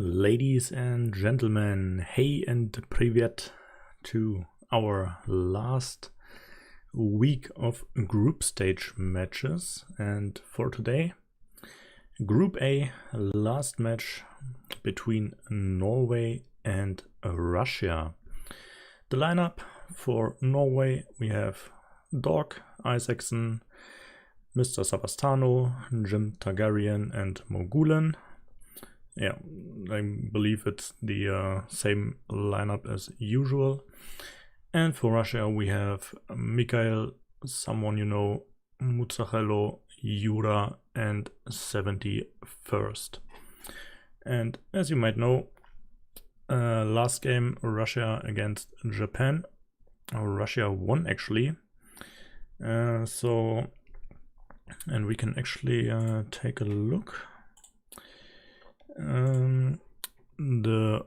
Ladies and gentlemen, hey and privet to our last week of group stage matches. And for today, Group A, last match between Norway and Russia. The lineup for Norway, we have Dog, Isaacson, Mr. Savastano, Jim Targaryen and Mogulen. Yeah, I believe it's the same lineup as usual. And for Russia we have Mikhail, someone you know, Mutsahello, Yura and 71st. And as you might know, last game Russia against Japan. Russia won actually. And we can actually take a look. The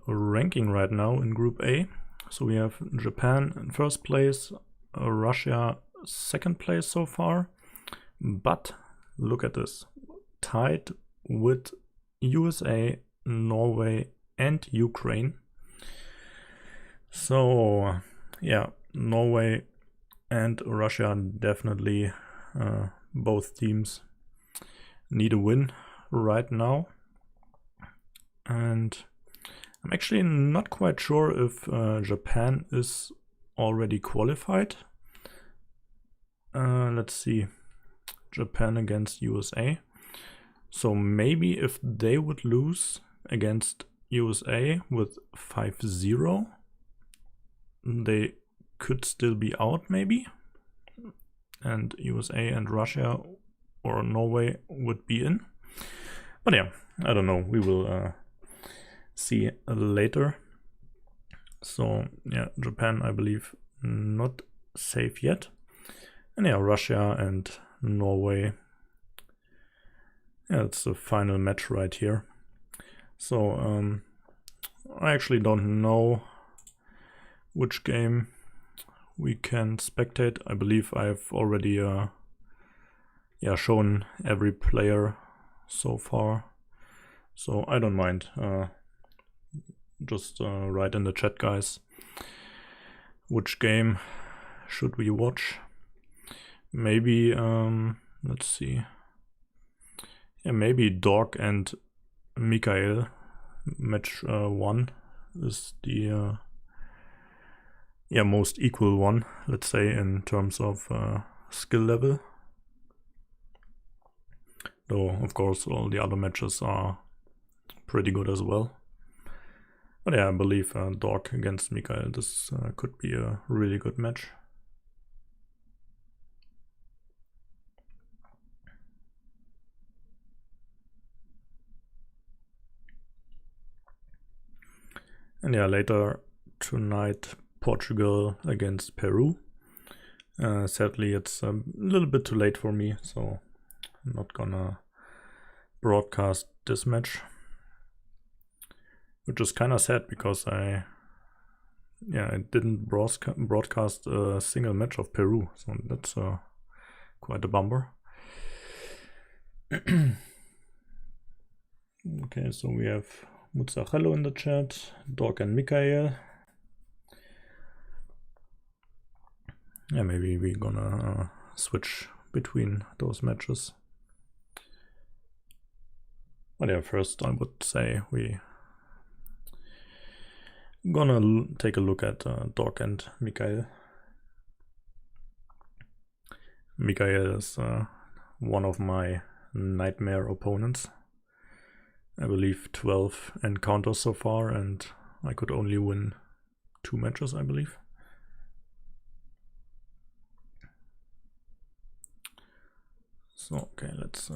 ranking right now in Group A. So we have Japan in first place, Russia second place so far. But look at this, tied with USA, Norway and Ukraine. So yeah, Norway and Russia definitely, both teams need a win right now. And I'm actually not quite sure if Japan is already qualified. Let's see, Japan against USA. So maybe if they would lose against USA with 5-0, they could still be out maybe. And USA and Russia or Norway would be in. But yeah, I don't know, we will see later. So yeah, Japan I believe not safe yet. And yeah, Russia and Norway. Yeah, it's the final match right here. So I actually don't know which game we can spectate. I believe I've already shown every player so far. So I don't mind. Just write in the chat, guys, which game should we watch. Maybe let's see, yeah, maybe Dog and Mikhail match 1 is the most equal one, let's say, in terms of skill level, though of course all the other matches are pretty good as well. But yeah, I believe Dog against Mikhail, this could be a really good match. And yeah, later tonight, Portugal against Peru. Sadly, it's a little bit too late for me, so I'm not gonna broadcast this match. Which is kind of sad because I didn't broadcast a single match of Peru, so that's quite a bummer. Okay, so we have Mutsahello in the chat, Dog and Mikhail. Yeah, maybe we're gonna switch between those matches. But yeah, first I would say we gonna take a look at Dog and Mikhail. Mikhail is one of my nightmare opponents. I believe 12 encounters so far, and I could only win 2 matches, I believe. So okay, let's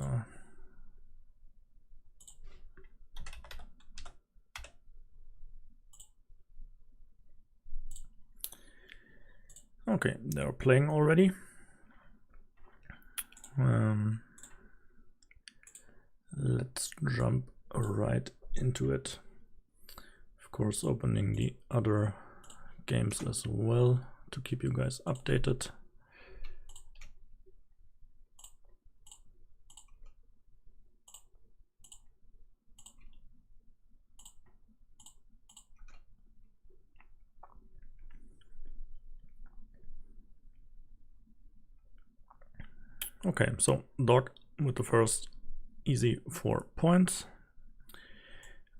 okay, they're playing already. Let's jump right into it. Of course, opening the other games as well to keep you guys updated. Okay, so dog with the first easy 4 points.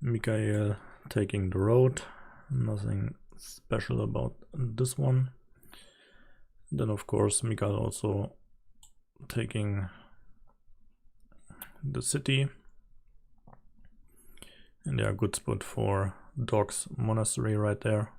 Mikhail taking the road, nothing special about this one. Then of course Mikhail also taking the city. And yeah, good spot for dog's monastery right there.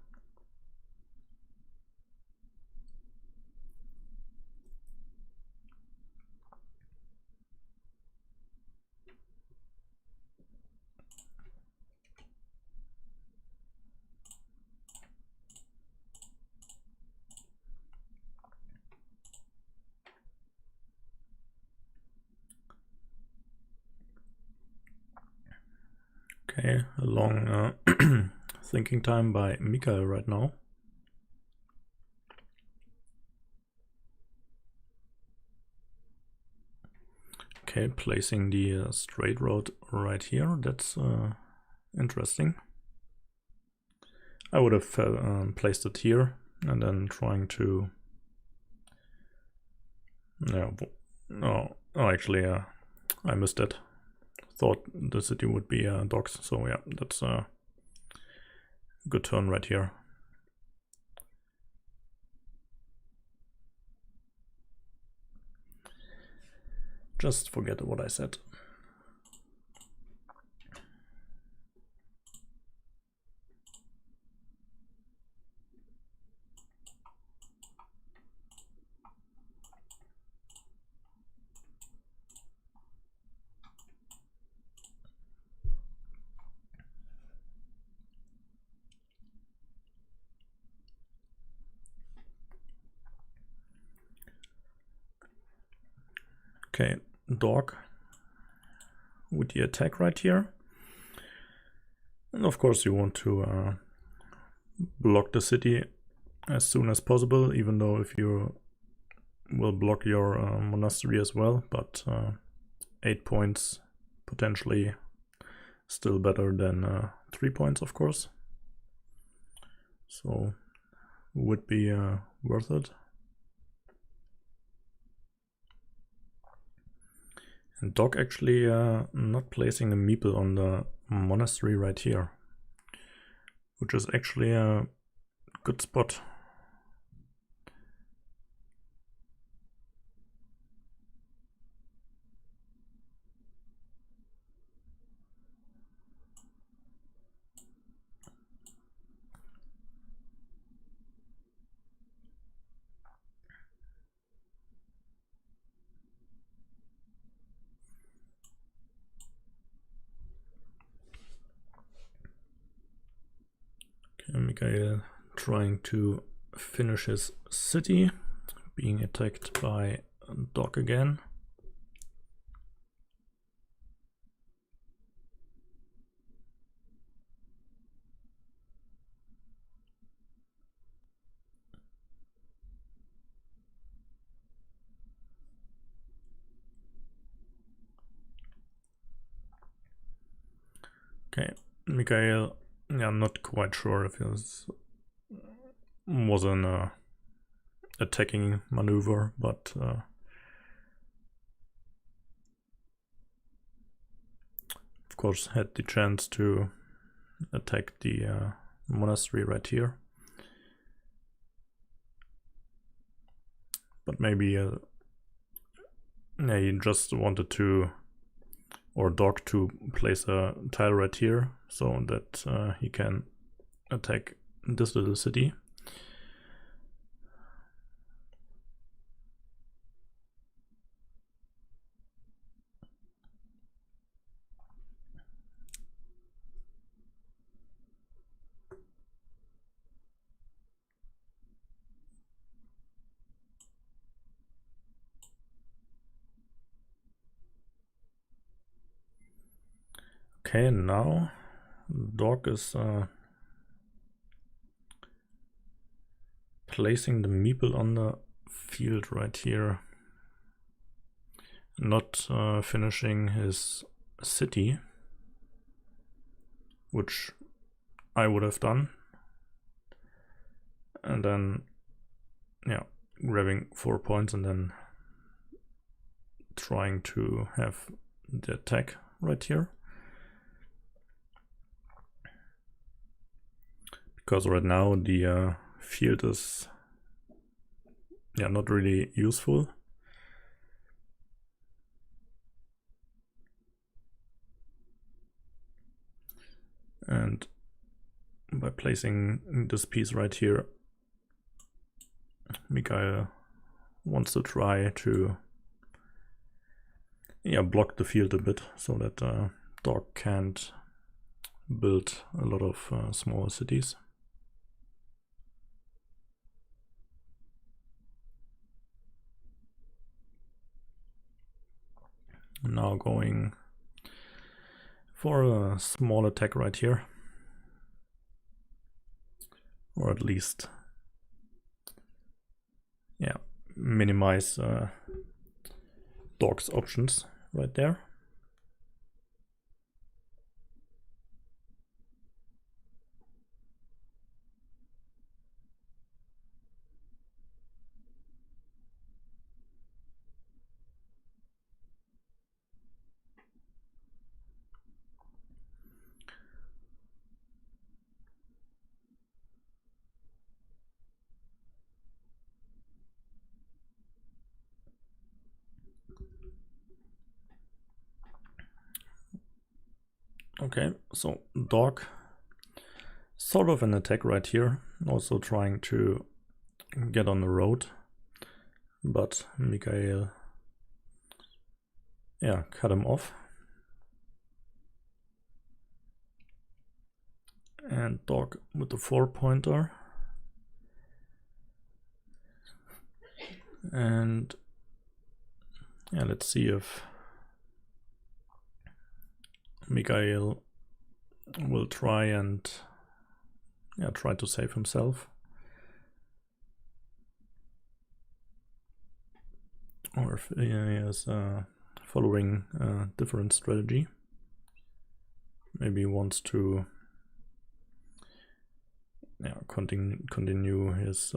Okay, a long thinking time by Mikhail right now. Okay, placing the straight road right here, that's interesting. I would have placed it here and then trying to... No, actually I missed it. Thought the city would be dogs, so yeah, that's a good turn right here. Just forget what I said. Okay, dog with the attack right here. And of course you want to block the city as soon as possible, even though if you will block your monastery as well, but 8 points potentially still better than 3 points, of course. So would be worth it. And dog actually not placing a meeple on the monastery right here, which is actually a good spot. Okay, Mikhail trying to finish his city, being attacked by dog again. Okay, Mikhail, yeah, I'm not quite sure if it was an attacking maneuver, but of course had the chance to attack the monastery right here. But maybe he just wanted to, or dog to place a tile right here so that he can attack this little city. Okay, now dog is placing the meeple on the field right here, not finishing his city, which I would have done, and then yeah, grabbing 4 points and then trying to have the attack right here. Because right now the field is not really useful. And by placing this piece right here, Mikhail wants to try to block the field a bit so that Dog can't build a lot of smaller cities. Now going for a small attack right here, or at least minimize Dog's options right there. Okay, so Dog sort of an attack right here, also trying to get on the road, but Mikhail cut him off. And Dog with the 4-pointer. And let's see if Mikhail will try and try to save himself, or if he is following a different strategy. Maybe he wants to continue his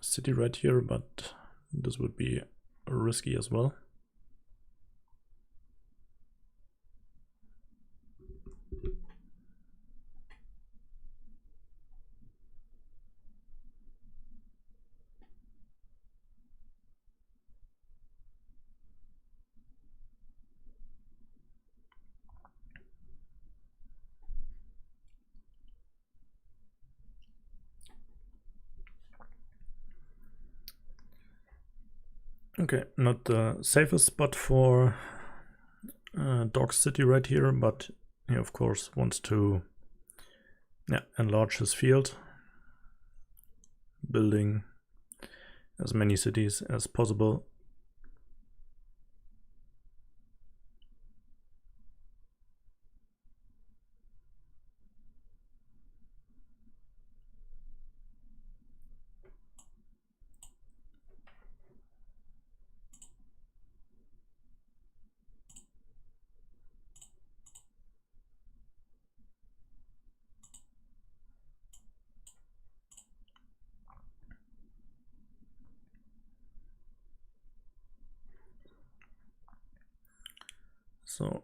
city right here, but this would be risky as well. Okay, not the safest spot for Dog's city right here, but he of course wants to enlarge his field, building as many cities as possible. So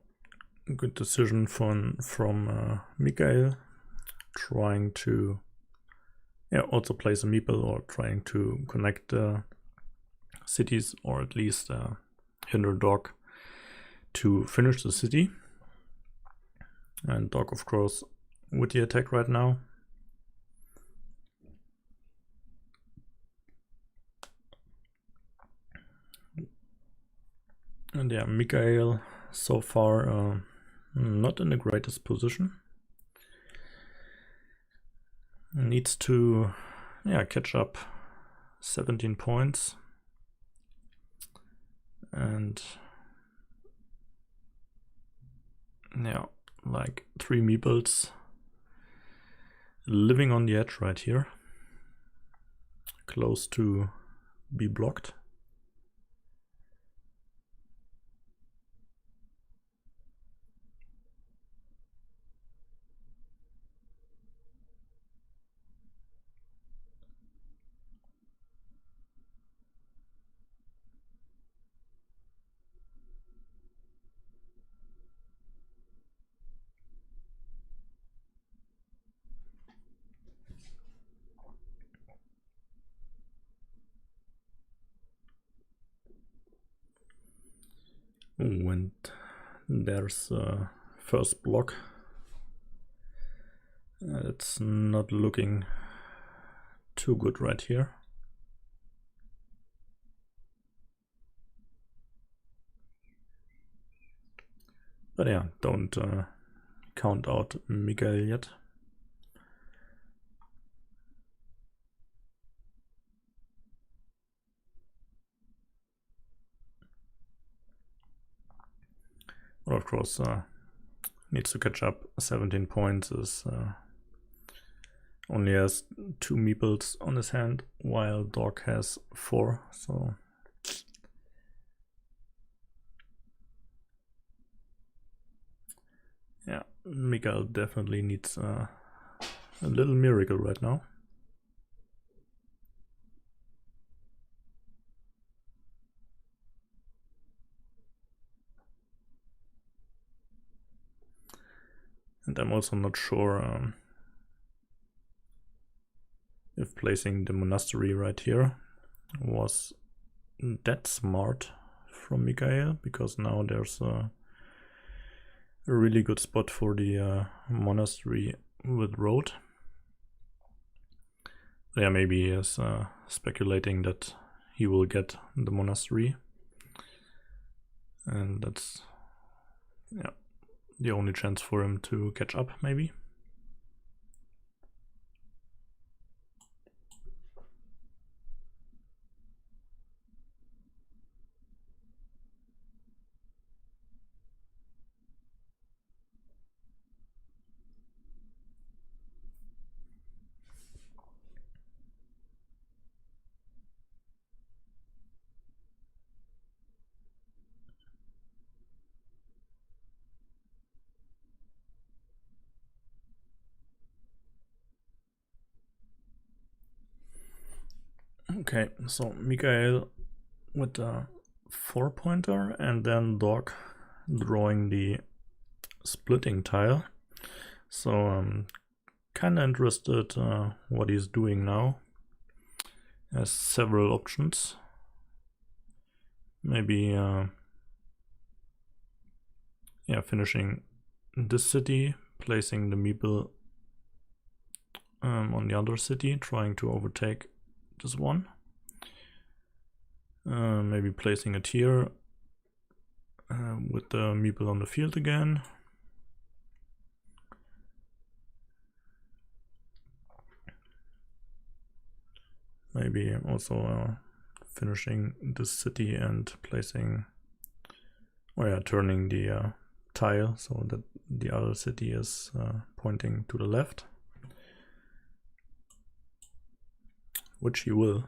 good decision from Mikhail, trying to also place a meeple, or trying to connect the cities, or at least hinder Dog to finish the city. And Dog of course with the attack right now. And Mikhail so far not in the greatest position. Needs to catch up 17 points. And like 3 meeples living on the edge right here, close to be blocked. Oh, and there's first block. It's not looking too good right here. But yeah, don't count out Mikael yet. But of course, needs to catch up. 17 points is only has 2 meeples on his hand, while Dog has 4. So yeah, Mikael definitely needs a little miracle right now. And I'm also not sure if placing the monastery right here was that smart from Mikael, because now there's a really good spot for the monastery with road. Yeah, maybe he is speculating that he will get the monastery, and that's the only chance for him to catch up, maybe. Okay, so Mikael with a 4-pointer, and then Dog drawing the splitting tile. So I'm kind of interested what he's doing now. Has several options. Maybe finishing this city, placing the meeple on the other city, trying to overtake this one. Maybe placing a tier with the meeple on the field again. Maybe also finishing this city and placing, turning the tile so that the other city is pointing to the left, which he will.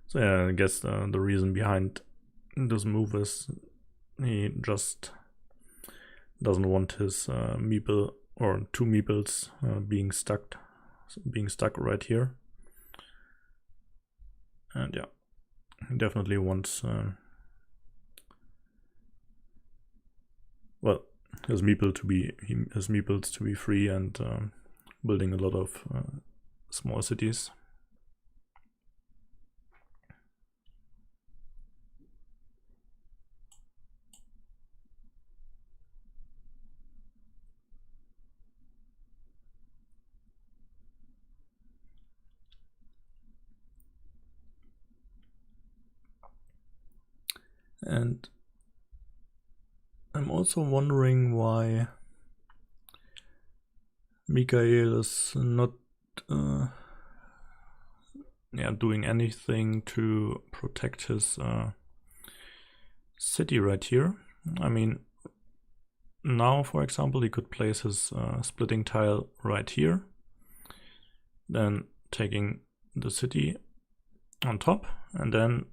So yeah, I guess the reason behind this move is he just doesn't want his meeple or 2 meeples being stuck right here. And yeah, he definitely wants his meeples to be free and building a lot of small cities. And I'm also wondering why Mikael is not doing anything to protect his city right here. I mean, now, for example, he could place his splitting tile right here, then taking the city on top, and then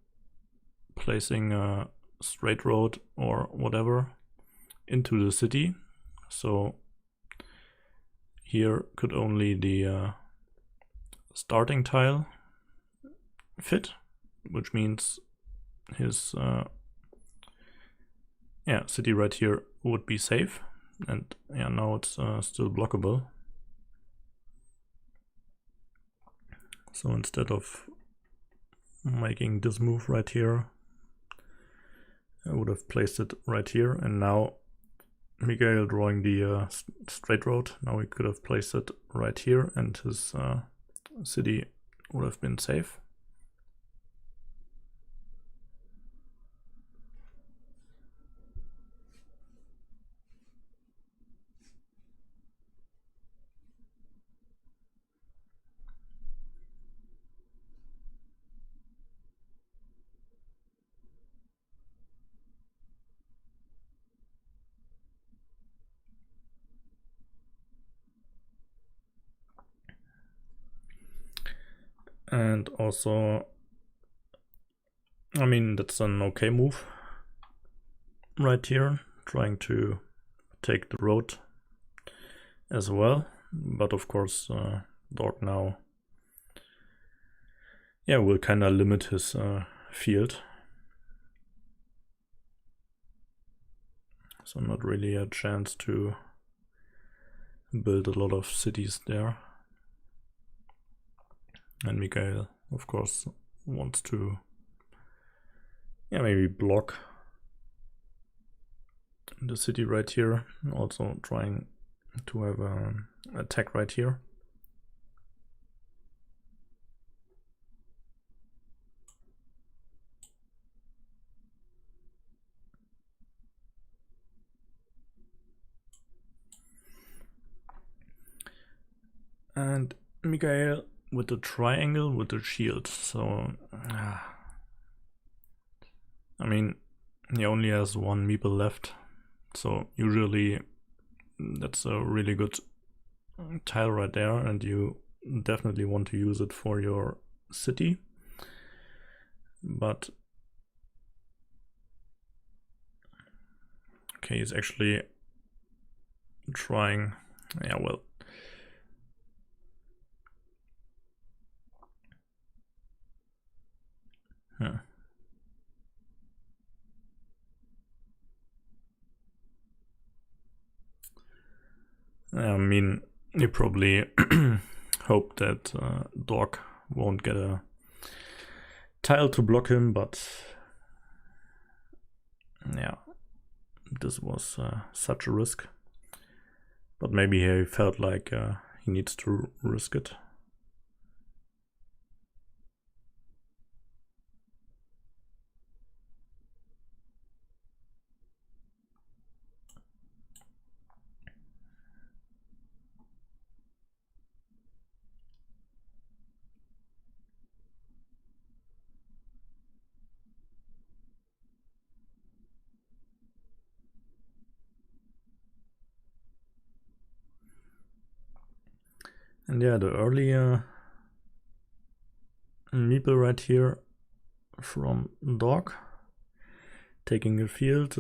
placing a straight road or whatever into the city. So here could only the starting tile fit, which means his city right here would be safe. and yeah, now it's still blockable. So instead of making this move right here, I would have placed it right here, and now Mikael drawing the straight road. Now he could have placed it right here, and his city would have been safe. And also, I mean, that's an okay move right here, trying to take the road as well. But of course, Dork now, yeah, will kind of limit his field. So not really a chance to build a lot of cities there. And Mikael, of course, wants to, yeah, maybe block the city right here. Also trying to have an attack right here. And Mikael with the triangle with the shield. So, I mean, he only has one meeple left. So usually that's a really good tile right there, and you definitely want to use it for your city. But okay, he's actually trying, yeah, well, yeah. I mean, he probably hoped that Dork won't get a tile to block him, but yeah, this was such a risk. But maybe he felt like he needs to risk it. And yeah, the earlier meeple right here from Dork taking the field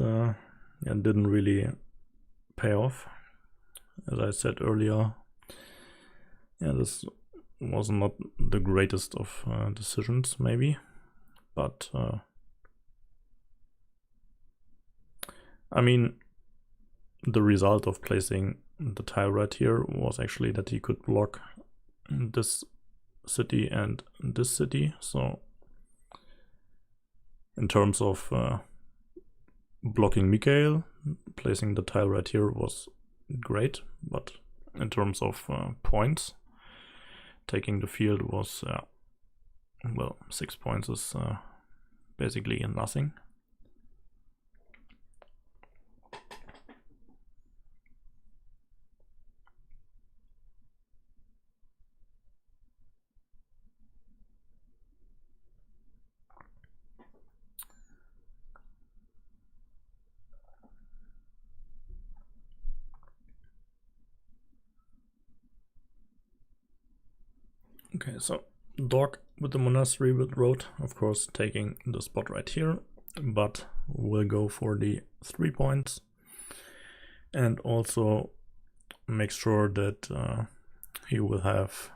didn't really pay off. As I said earlier, yeah, this was not the greatest of decisions maybe, but I mean, the result of placing the tile right here was actually that he could block this city and this city. So in terms of blocking Mikael, placing the tile right here was great, but in terms of points, taking the field was, well, 6 points is basically nothing. Okay, so Dork with the monastery with road, of course, taking the spot right here, but we'll go for the 3 points and also make sure that he will have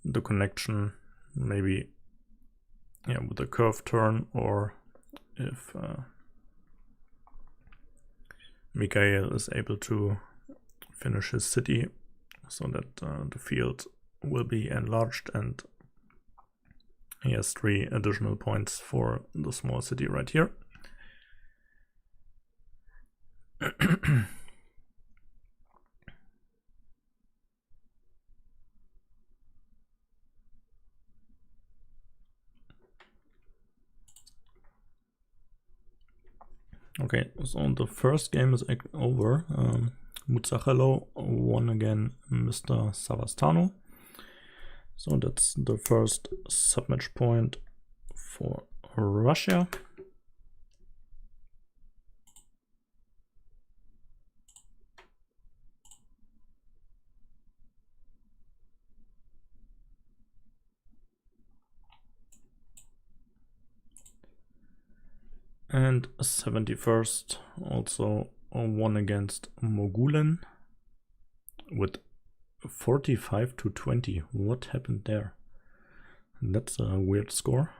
the connection, maybe, yeah, with a curve turn, or if Mikhail is able to finish his city so that the field will be enlarged, and he has 3 additional points for the small city right here. Okay, so the first game is over. Muzzachelo won again Mr. Savastano. So that's the first submatch point for Russia. And 71st also won against Mogulen with 45-20. What happened there? That's a weird score.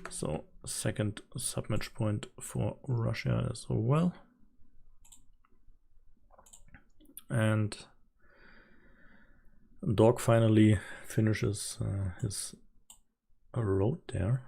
So second submatch point for Russia as well. And Dog finally finishes his road there.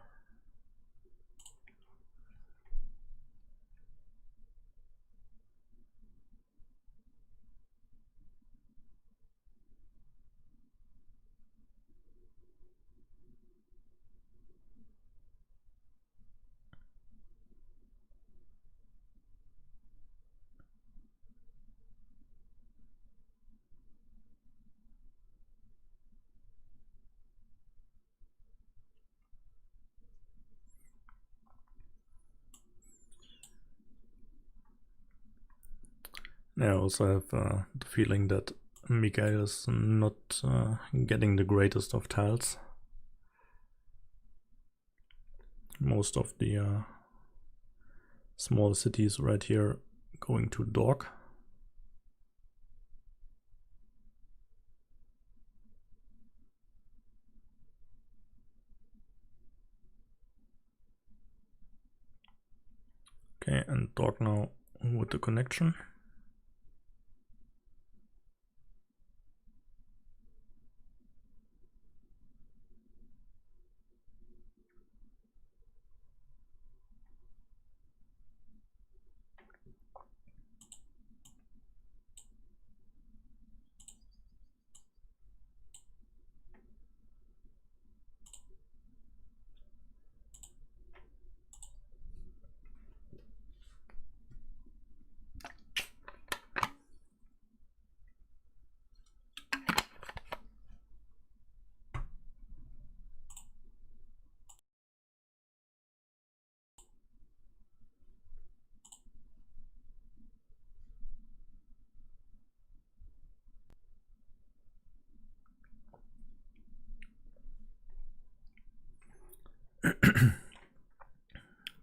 I also have the feeling that Mikhail is not getting the greatest of tiles. Most of the small cities right here going to Dog. Okay, and Dog now with the connection.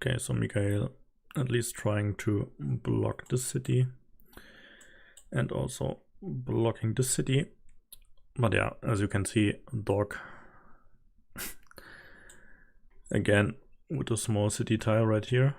Okay, so Mikhail at least trying to block this city and also blocking this city. But yeah, as you can see, Dog again with a small city tile right here.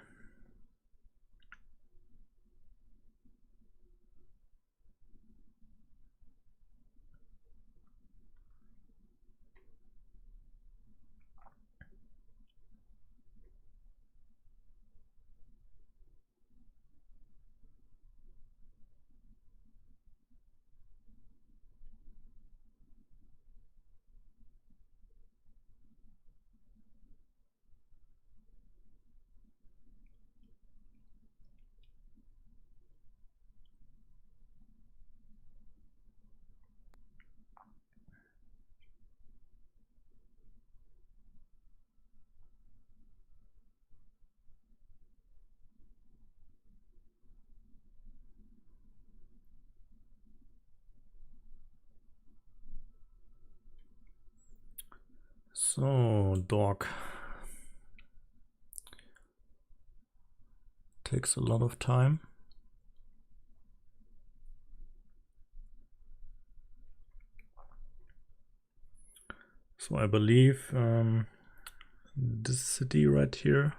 So Dog takes a lot of time. So I believe this city right here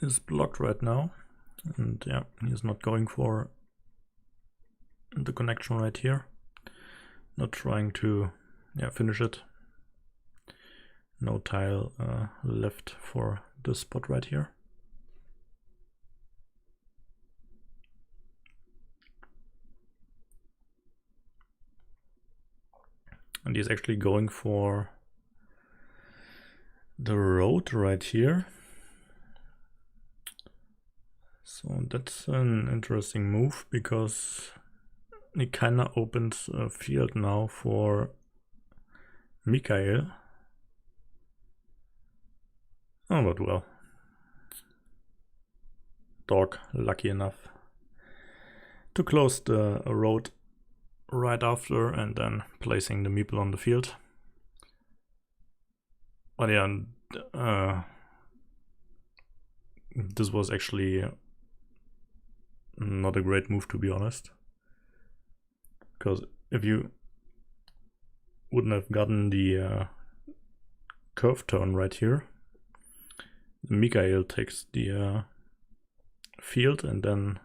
is blocked right now, and yeah, he's not going for the connection right here, not trying to finish it. No tile left for this spot right here. And he's actually going for the road right here. So that's an interesting move, because he kinda opens a field now for Mikhail. Oh, but well. Dog lucky enough to close the road right after and then placing the meeple on the field. But yeah, this was actually not a great move, to be honest, because if you wouldn't have gotten the curve turn right here, Mikhail takes the field, and then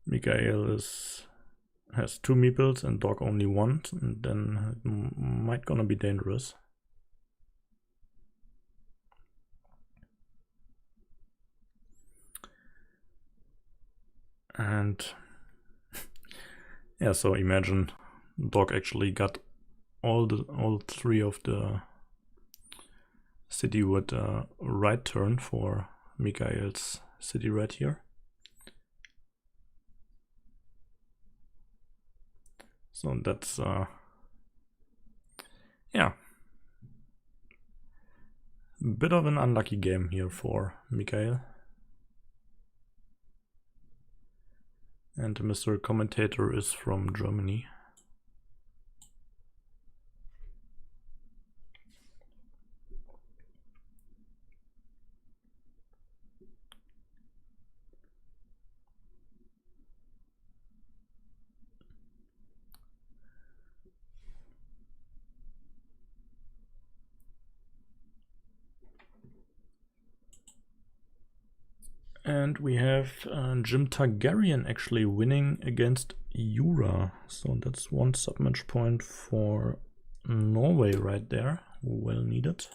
Mikhail has 2 meeples and dog only 1, and then it might gonna be dangerous. And yeah, so imagine dog actually got all 3 of the city with a right turn for Mikhail's city right here. So that's yeah, a bit of an unlucky game here for Mikhail. And Mr. Commentator is from Germany. And we have Jim Targaryen actually winning against Jura. So that's 1 submatch point for Norway right there. Well needed.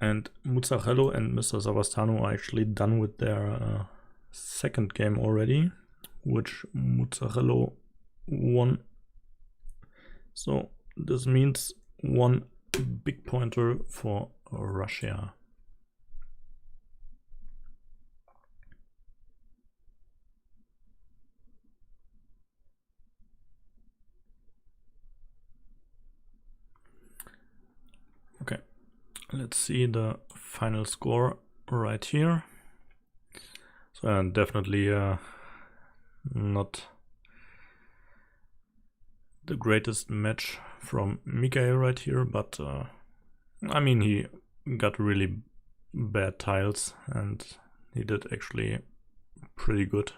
And Muzzarello and Mr. Savastano are actually done with their second game already, which Muzzarello won. So this means 1 big pointer for Russia. Okay, let's see the final score right here. So definitely not the greatest match from Mikhail right here, but I mean, he got really bad tiles and he did actually pretty good.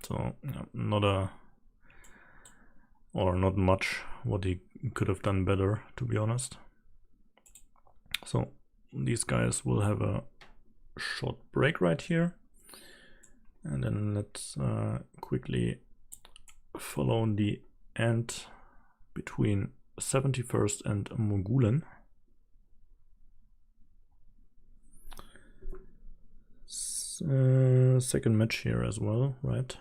So not much what he could have done better, to be honest. So these guys will have a short break right here. And then let's quickly follow the end between 71st and Mogulen. Second match here as well, right?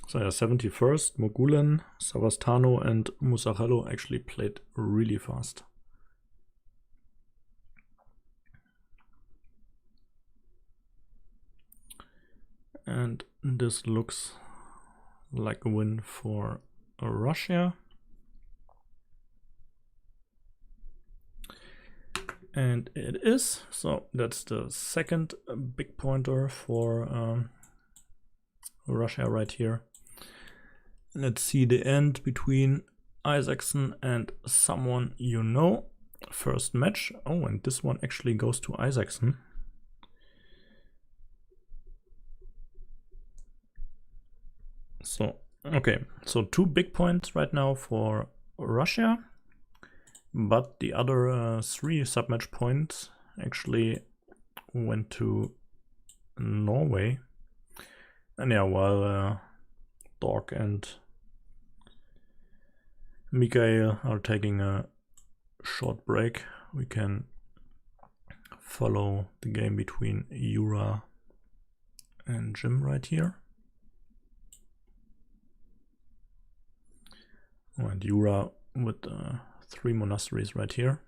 So yeah, 71st, Mogulen, Savastano and Muzzarello actually played really fast. And this looks like a win for Russia. And it is. So that's the second big pointer for Russia right here. Let's see the end between Isaacson and someone you know. first match. Oh, and this one actually goes to Isaacson. So, okay, so 2 big points right now for Russia, but the other 3 submatch points actually went to Norway. And yeah, while Dork and Mikael are taking a short break, we can follow the game between Jura and Jim right here. Oh, and Jura with 3 monasteries right here.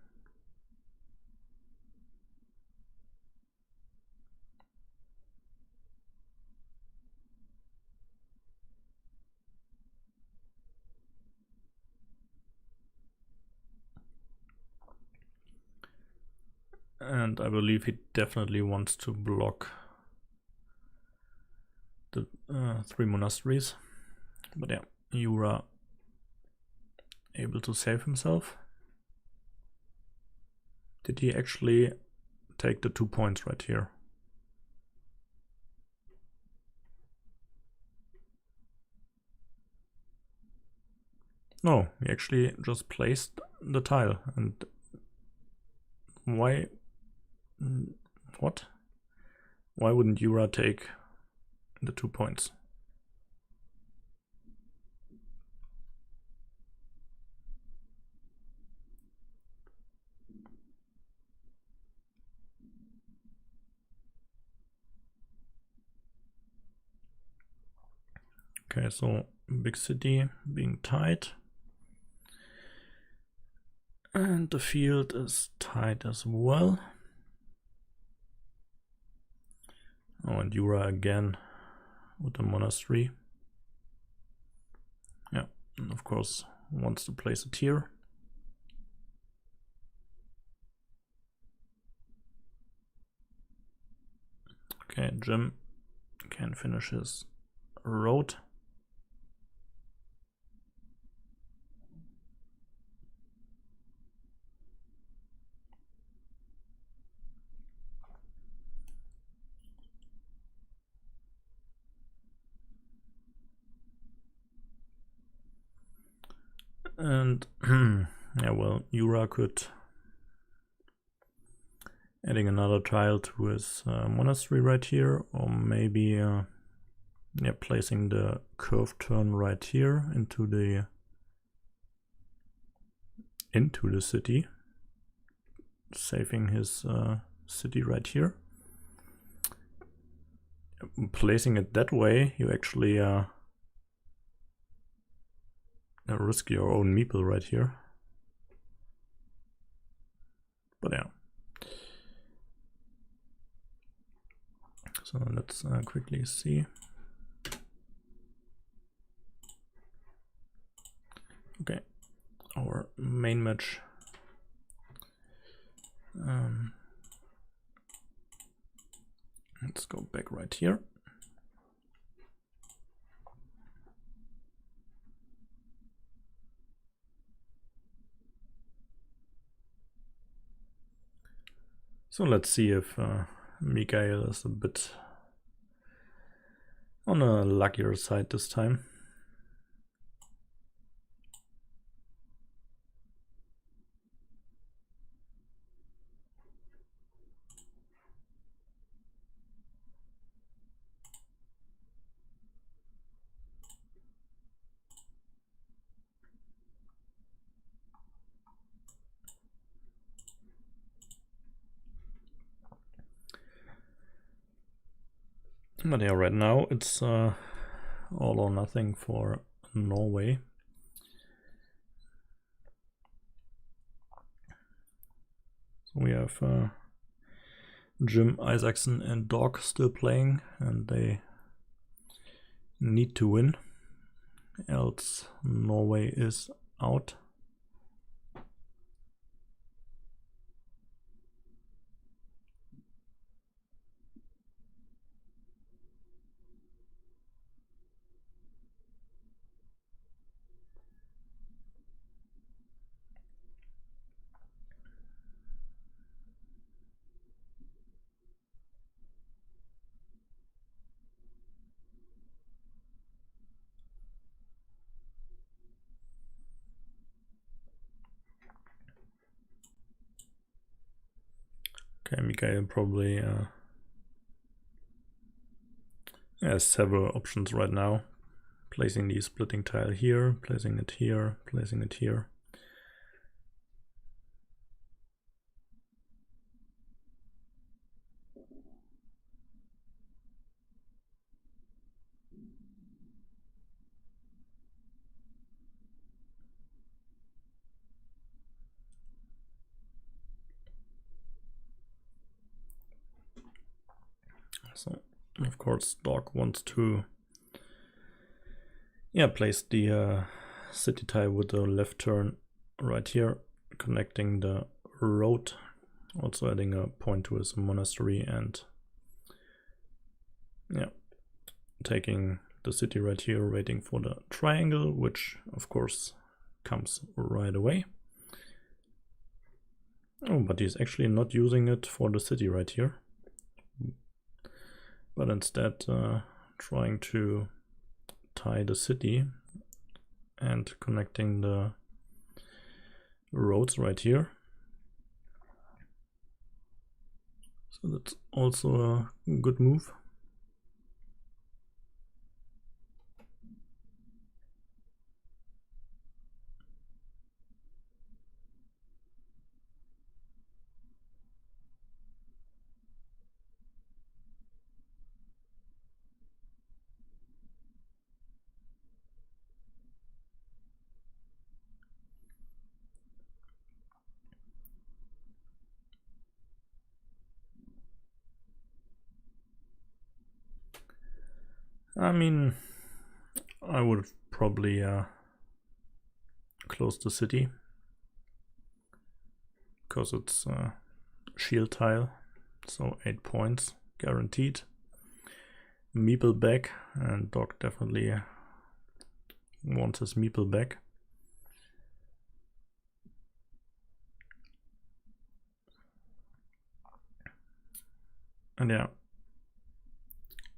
And I believe he definitely wants to block the 3 monasteries. But yeah, Jura able to save himself. Did he actually take the 2 points right here? No, he actually just placed the tile. And why? What? Why wouldn't Jura take the 2 points? Okay, so big city being tied. And the field is tied as well. Oh, and Jura again with the monastery. Yeah, and of course wants to place a tier. Okay, Jim can finish his road. And yeah, well, Jura could adding another tile to his monastery right here, or maybe yeah, placing the curved turn right here into the city, saving his city right here. Placing it that way, you actually risk your own meeple right here. But yeah. So let's quickly see. Okay, our main match. Let's go back right here. So let's see if Mikael is a bit on a luckier side this time. But yeah, right now it's all or nothing for Norway. So we have Jim, Isaacson and Dog still playing, and they need to win, else Norway is out. Okay, Mikhail probably has several options right now. Placing the splitting tile here, placing it here, placing it here. So, of course, Dog wants to place the city tile with the left turn right here, connecting the road, also adding a point to his monastery, and taking the city right here, waiting for the triangle, which of course comes right away. Oh, but he's actually not using it for the city right here, but instead trying to tie the city and connecting the roads right here. So that's also a good move. I mean, I would probably close the city, because it's a shield tile, so 8 points guaranteed. Meeple back, and Dog definitely wants his meeple back. And yeah,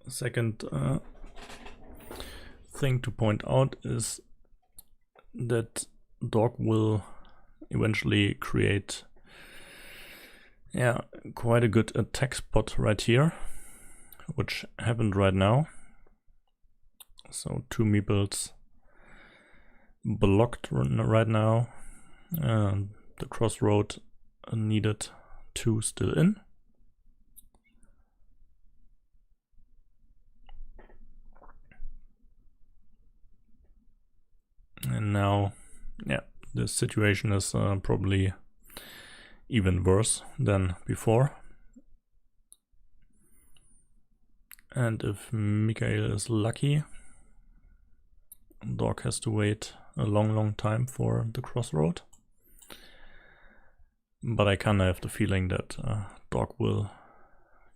second thing to point out is that Dog will eventually create quite a good attack spot right here, which happened right now. So 2 meeples blocked right now, and the crossroad needed 2 still in. And now, the situation is probably even worse than before. And if Mikhail is lucky, Dog has to wait a long time for the crossroad. But I kinda have the feeling that Dog will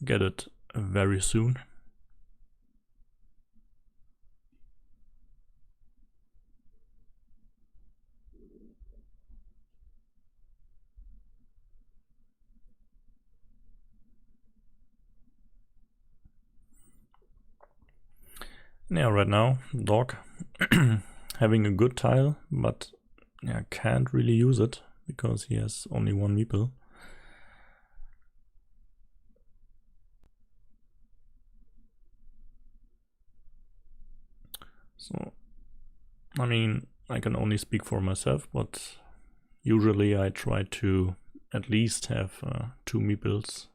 get it very soon. Yeah, right now, Dog having a good tile, but can't really use it because he has only 1 meeple. So, I mean, I can only speak for myself, but usually I try to at least have 2 meeples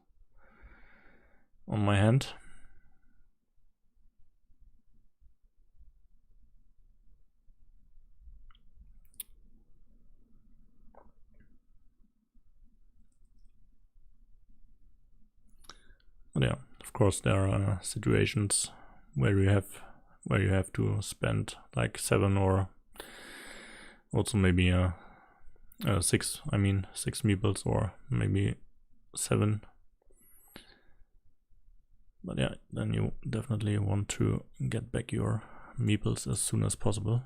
on my hand. But yeah, of course there are situations where you have to spend like 7 or also maybe 6. I mean 6 meeples or maybe 7. But yeah, then you definitely want to get back your meeples as soon as possible.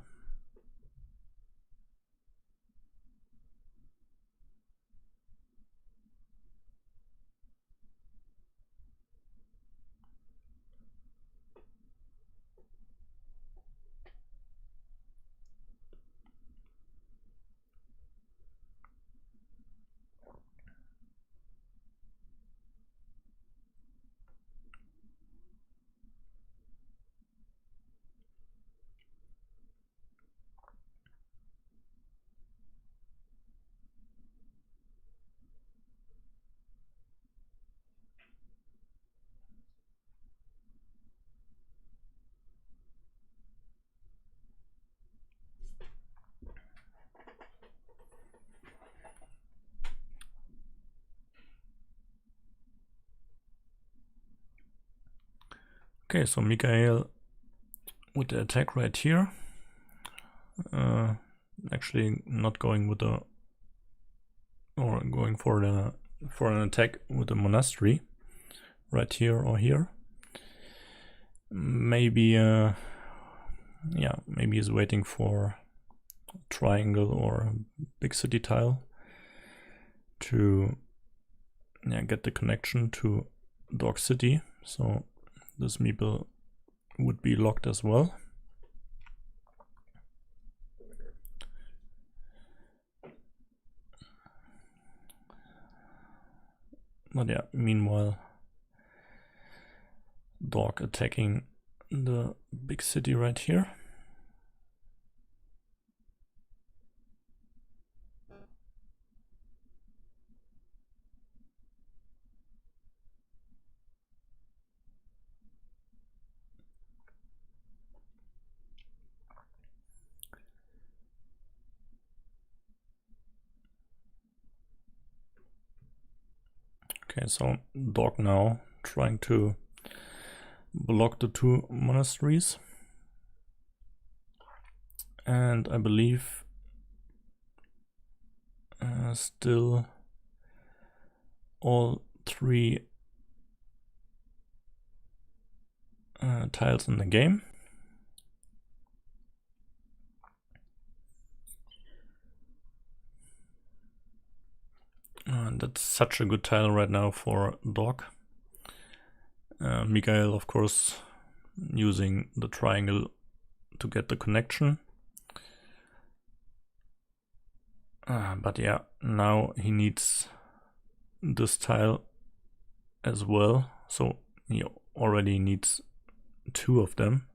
Okay, so Mikhail with the attack right here. Actually not going with the, or going for an attack with the monastery right here or here. Maybe yeah, maybe he's waiting for triangle or big city tile to get the connection to Dog City, so this meeple would be locked as well. But yeah, meanwhile Dog attacking the big city right here. Okay, so Dog now trying to block the two monasteries. And I believe still all three tiles in the game. And that's such a good tile right now for Dog. Mikhail, of course, using the triangle to get the connection. But yeah, now he needs this tile as well. So he already needs two of them.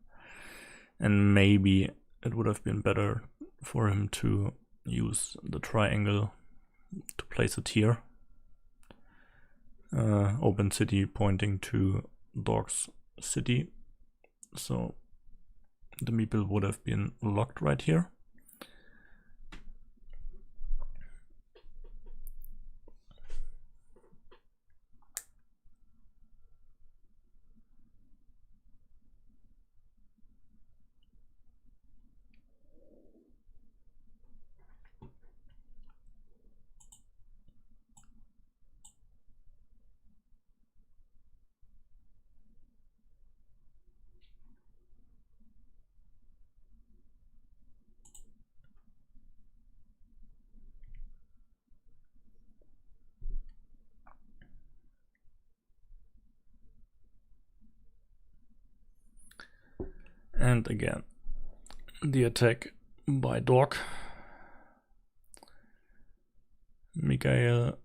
And maybe it would have been better for him to use the triangle to place it here. Open city pointing to Dog's city. So the meeple would have been locked right here. And again, the attack by Dog. Mikhail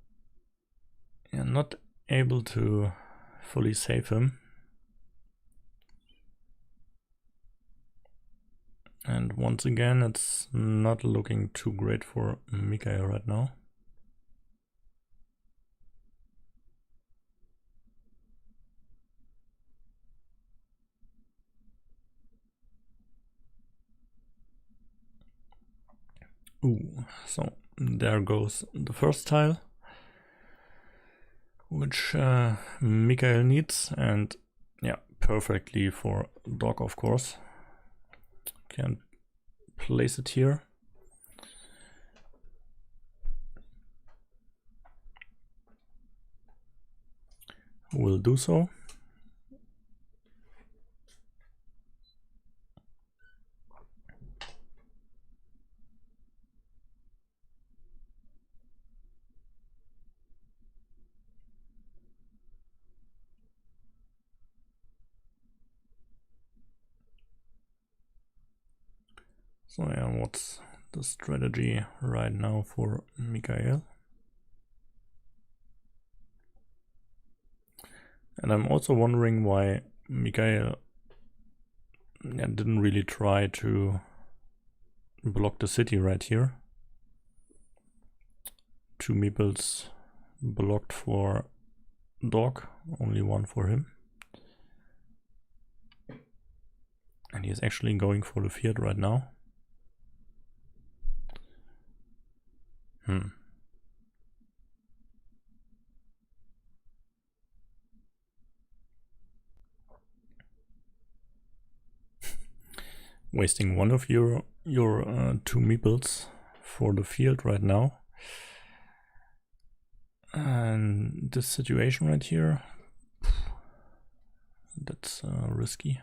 not able to fully save him. And once again, it's not looking too great for Mikhail right now. Ooh, so there goes the first tile, which Mikhail needs, and yeah, perfectly for Dog, of course. Can place it here. Will do so. So yeah, what's the strategy right now for Mikhail? And I'm also wondering why Mikhail didn't really try to block the city right here. Two meeples blocked for Dog, only one for him. And he's actually going for the field right now. wasting one of your 2 meeples for the field right now. And this situation right here, that's risky.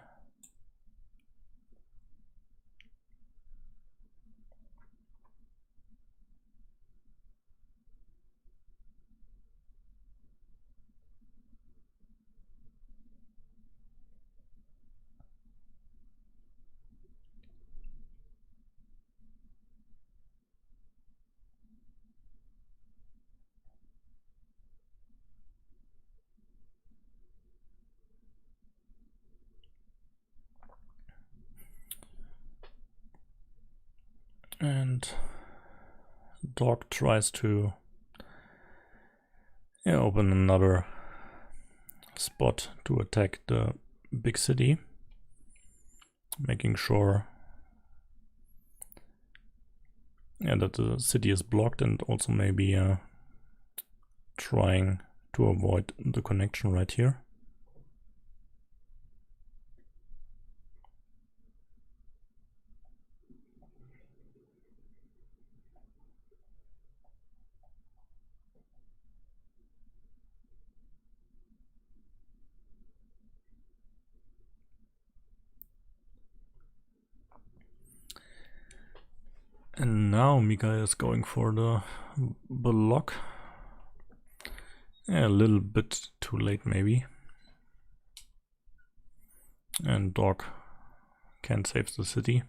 And dog tries to open another spot to attack the big city, making sure that the city is blocked, and also maybe trying to avoid the connection right here. And now Mika is going for the block. A little bit too late maybe. And dog can save the city.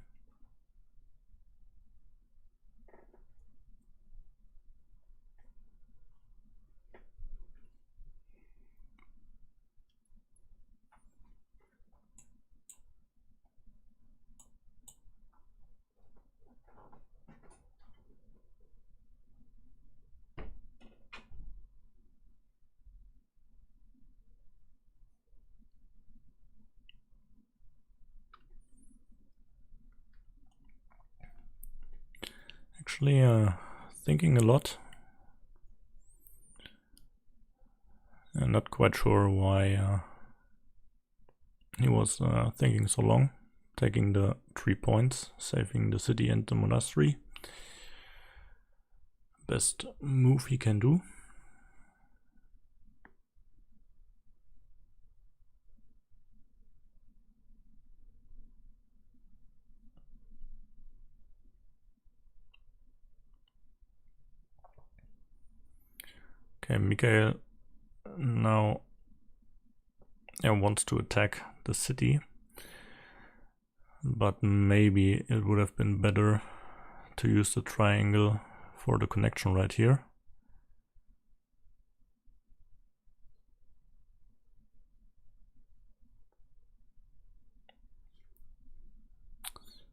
Actually thinking a lot. I'm not quite sure why he was thinking so long, taking the 3 points, saving the city and the monastery. Best move he can do. Okay, Mikhail now wants to attack the city, but maybe it would have been better to use the triangle for the connection right here.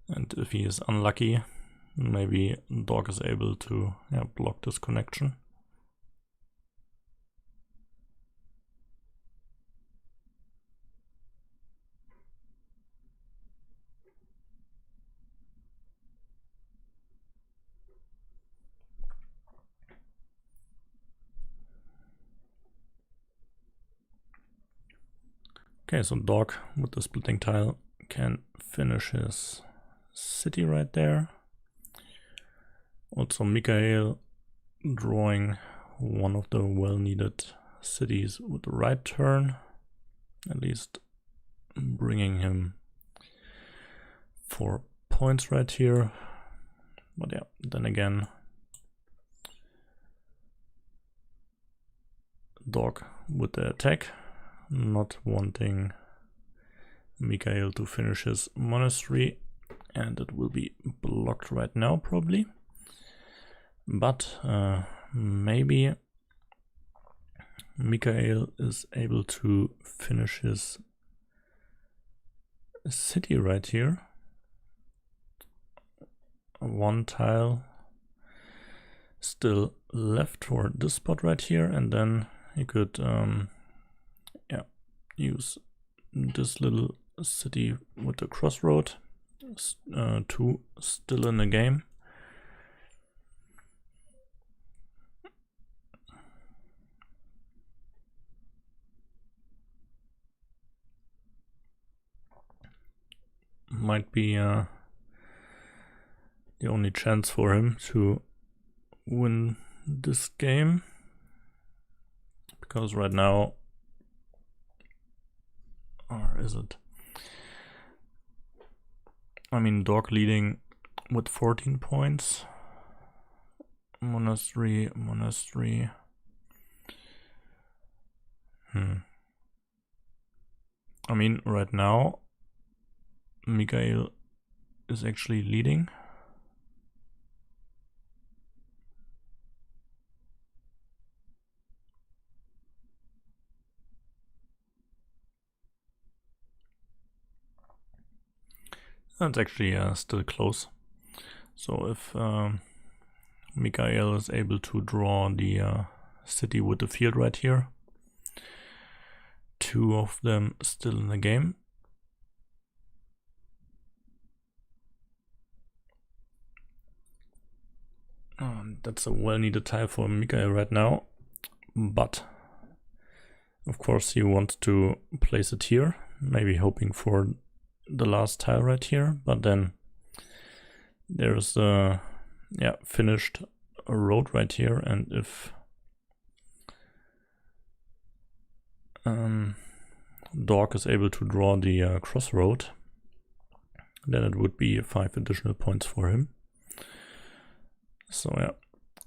And if he is unlucky, maybe dog is able to block this connection. Okay, so dog with the splitting tile can finish his city right there. Also Mikhail drawing one of the well-needed cities with the right turn, at least bringing him 4 points right here. But yeah, then again, dog with the attack, not wanting Mikhail to finish his monastery, and it will be blocked right now probably. But maybe Mikhail is able to finish his city right here. 1 tile still left for this spot right here, and then he could use this little city with the crossroad. 2 still in the game. Might be the only chance for him to win this game, because right now, or is it? I mean, Dog leading with 14 points. Monastery. I mean, right now, Mikhail is actually leading. It's actually still close. So if Mikhail is able to draw the city with the field right here, 2 of them still in the game. That's a well-needed tile for Mikhail right now, but of course he wants to place it here, maybe hoping for the last tile right here, but then there's a finished road right here, and if Dog is able to draw the crossroad, then it would be 5 additional points for him. So yeah,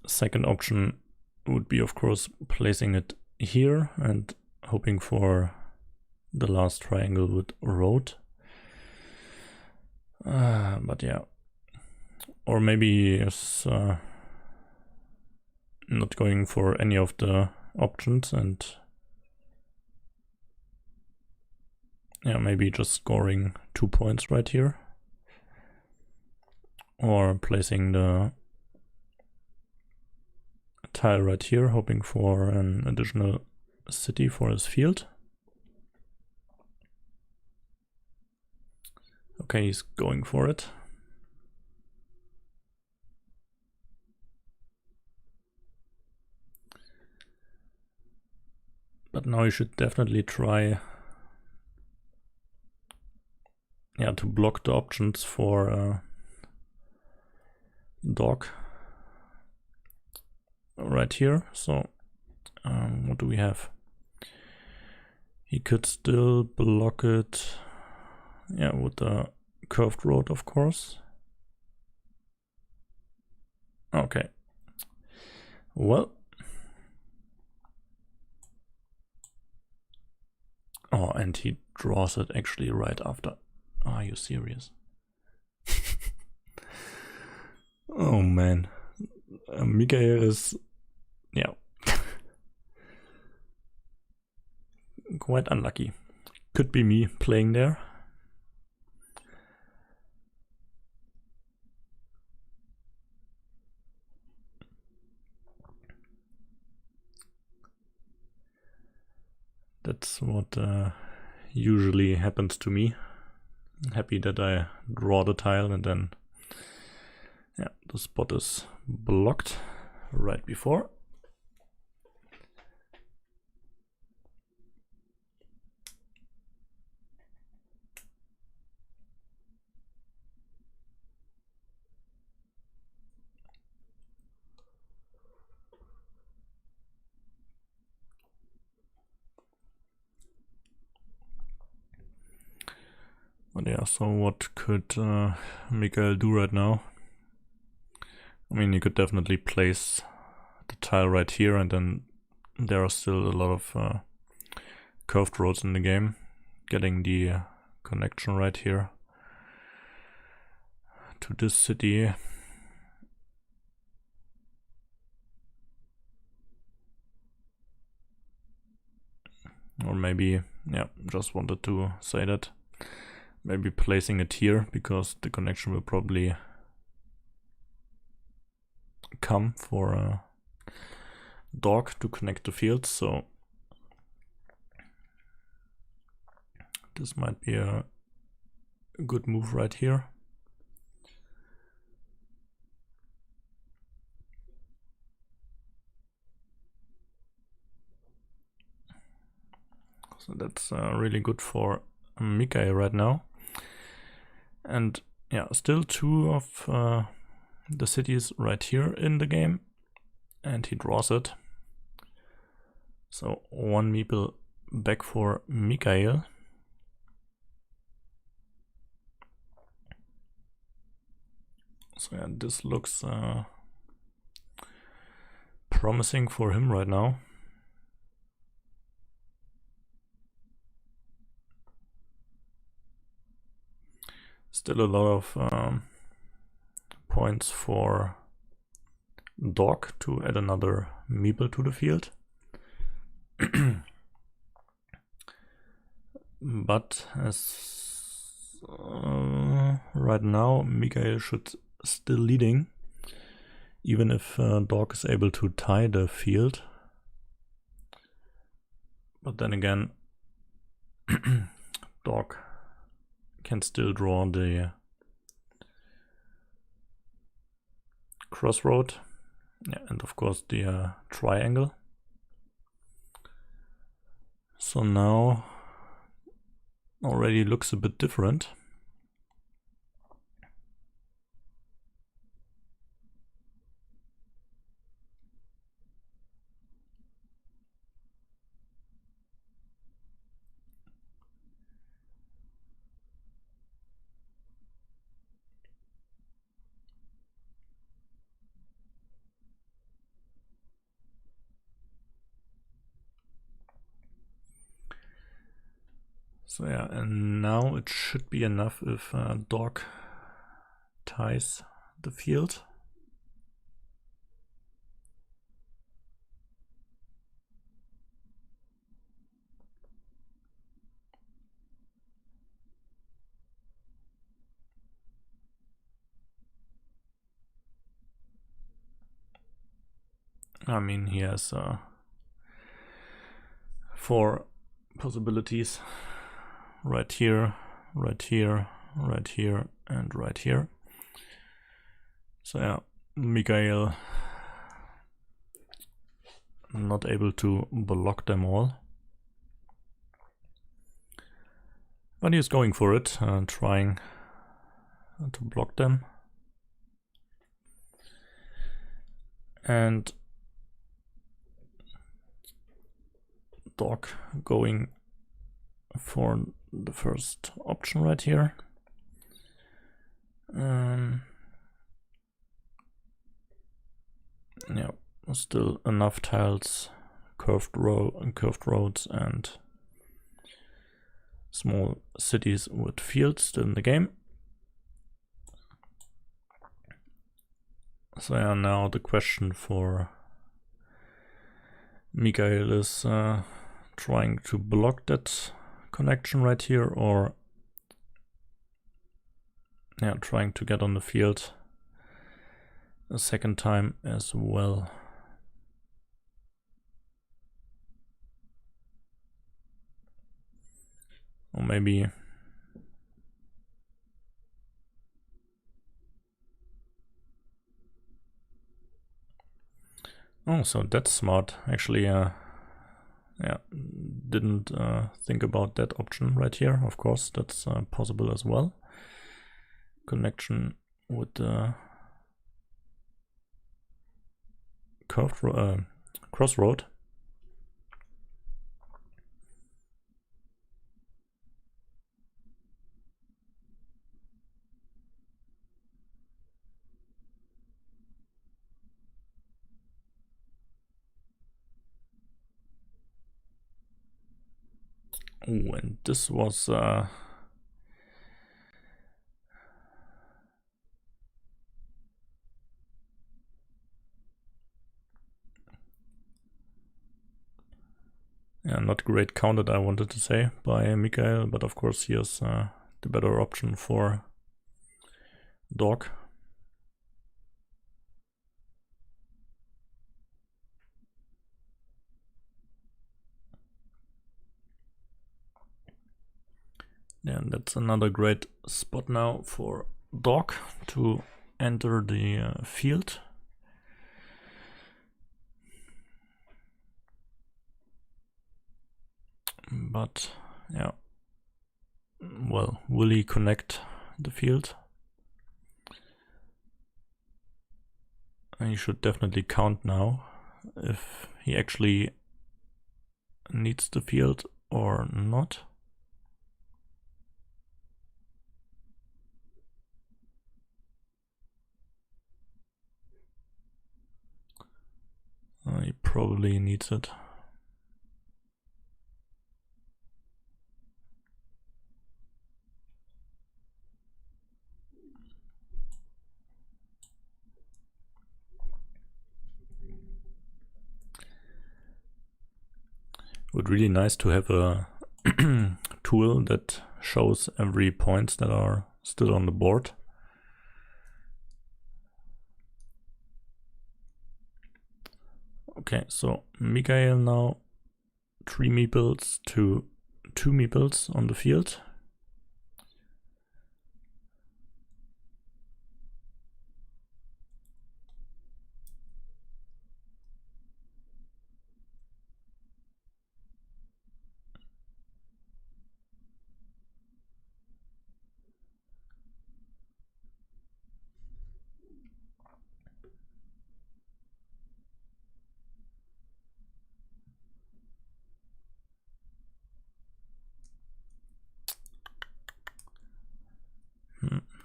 second option would be of course placing it here and hoping for the last triangle with road. But yeah, or maybe he is not going for any of the options and maybe just scoring 2 points right here, or placing the tile right here, hoping for an additional city for his field. Okay, he's going for it. But now you should definitely try to block the options for Dog right here. So what do we have? He could still block it with the curved road, of course. Okay, well, and he draws it actually right after. Are you serious? Oh man, Mikhail is quite unlucky. Could be me playing there. That's what usually happens to me. Happy that I draw the tile and then the spot is blocked right before. But yeah, so what could Mikhail do right now? I mean, he could definitely place the tile right here, and then there are still a lot of curved roads in the game. Getting the connection right here to this city. Or maybe, just wanted to say that. Maybe placing it here, because the connection will probably come for a Dog to connect the fields, so this might be a good move right here. So that's really good for Mikhail right now. And still 2 of the cities right here in the game, and he draws it. So 1 meeple back for Mikhail. So yeah, this looks promising for him right now. Still a lot of points for Dog to add another meeple to the field. But as right now, Mikhail should still leading, even if Dog is able to tie the field. But then again, Dog can still draw the crossroad, yeah, and of course the triangle. So now already looks a bit different. So yeah, and now it should be enough if Dog ties the field. I mean, he has 4 possibilities. Right here, right here, right here, and right here. So yeah, Mikhail not able to block them all. But he's going for it, trying to block them. And Dog going for the first option right here. Yeah, still enough tiles, curved roads and small cities with fields still in the game. So yeah, now the question for Mikhail is trying to block that connection right here, or yeah, trying to get on the field a second time as well. Or maybe oh, so that's smart actually. Yeah, didn't think about that option right here. Of course, that's possible as well. Connection with the curved crossroad. Oh, and this was yeah, not great counted, I wanted to say, by Mikhail, but of course here's the better option for Dog. Yeah, and that's another great spot now for Dog to enter the field. But yeah, well, will he connect the field? he should definitely count now if he actually needs the field or not. He probably needs it. Would really nice to have a tool that shows every points that are still on the board. Okay, so Mikhail now 3 meeples to 2 meeples on the field.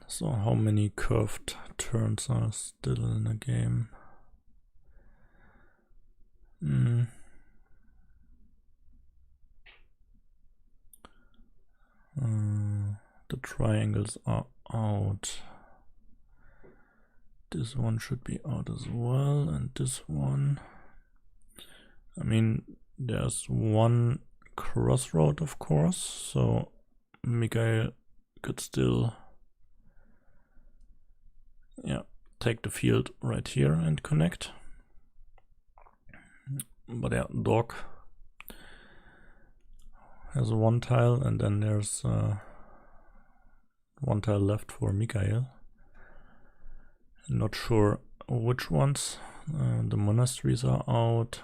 So how many curved turns are still in the game? The triangles are out. This one should be out as well, and this one. I mean, there's one crossroad, of course, so Mikhail could still take the field right here and connect. But yeah, dog has one tile, and then there's one tile left for Mikhail. Not sure which ones. The monasteries are out.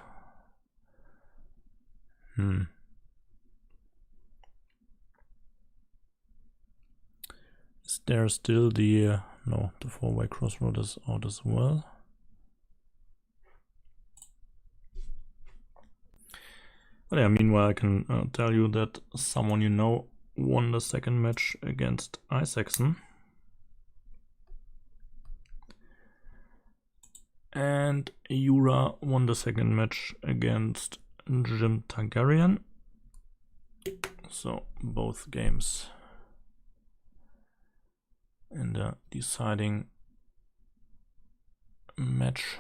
Is there still the no, the 4-way crossroad is out as well. But yeah, meanwhile I can tell you that someone you know won the second match against Isaacson. And Yura won the second match against Jim Targaryen. So both games in the deciding match.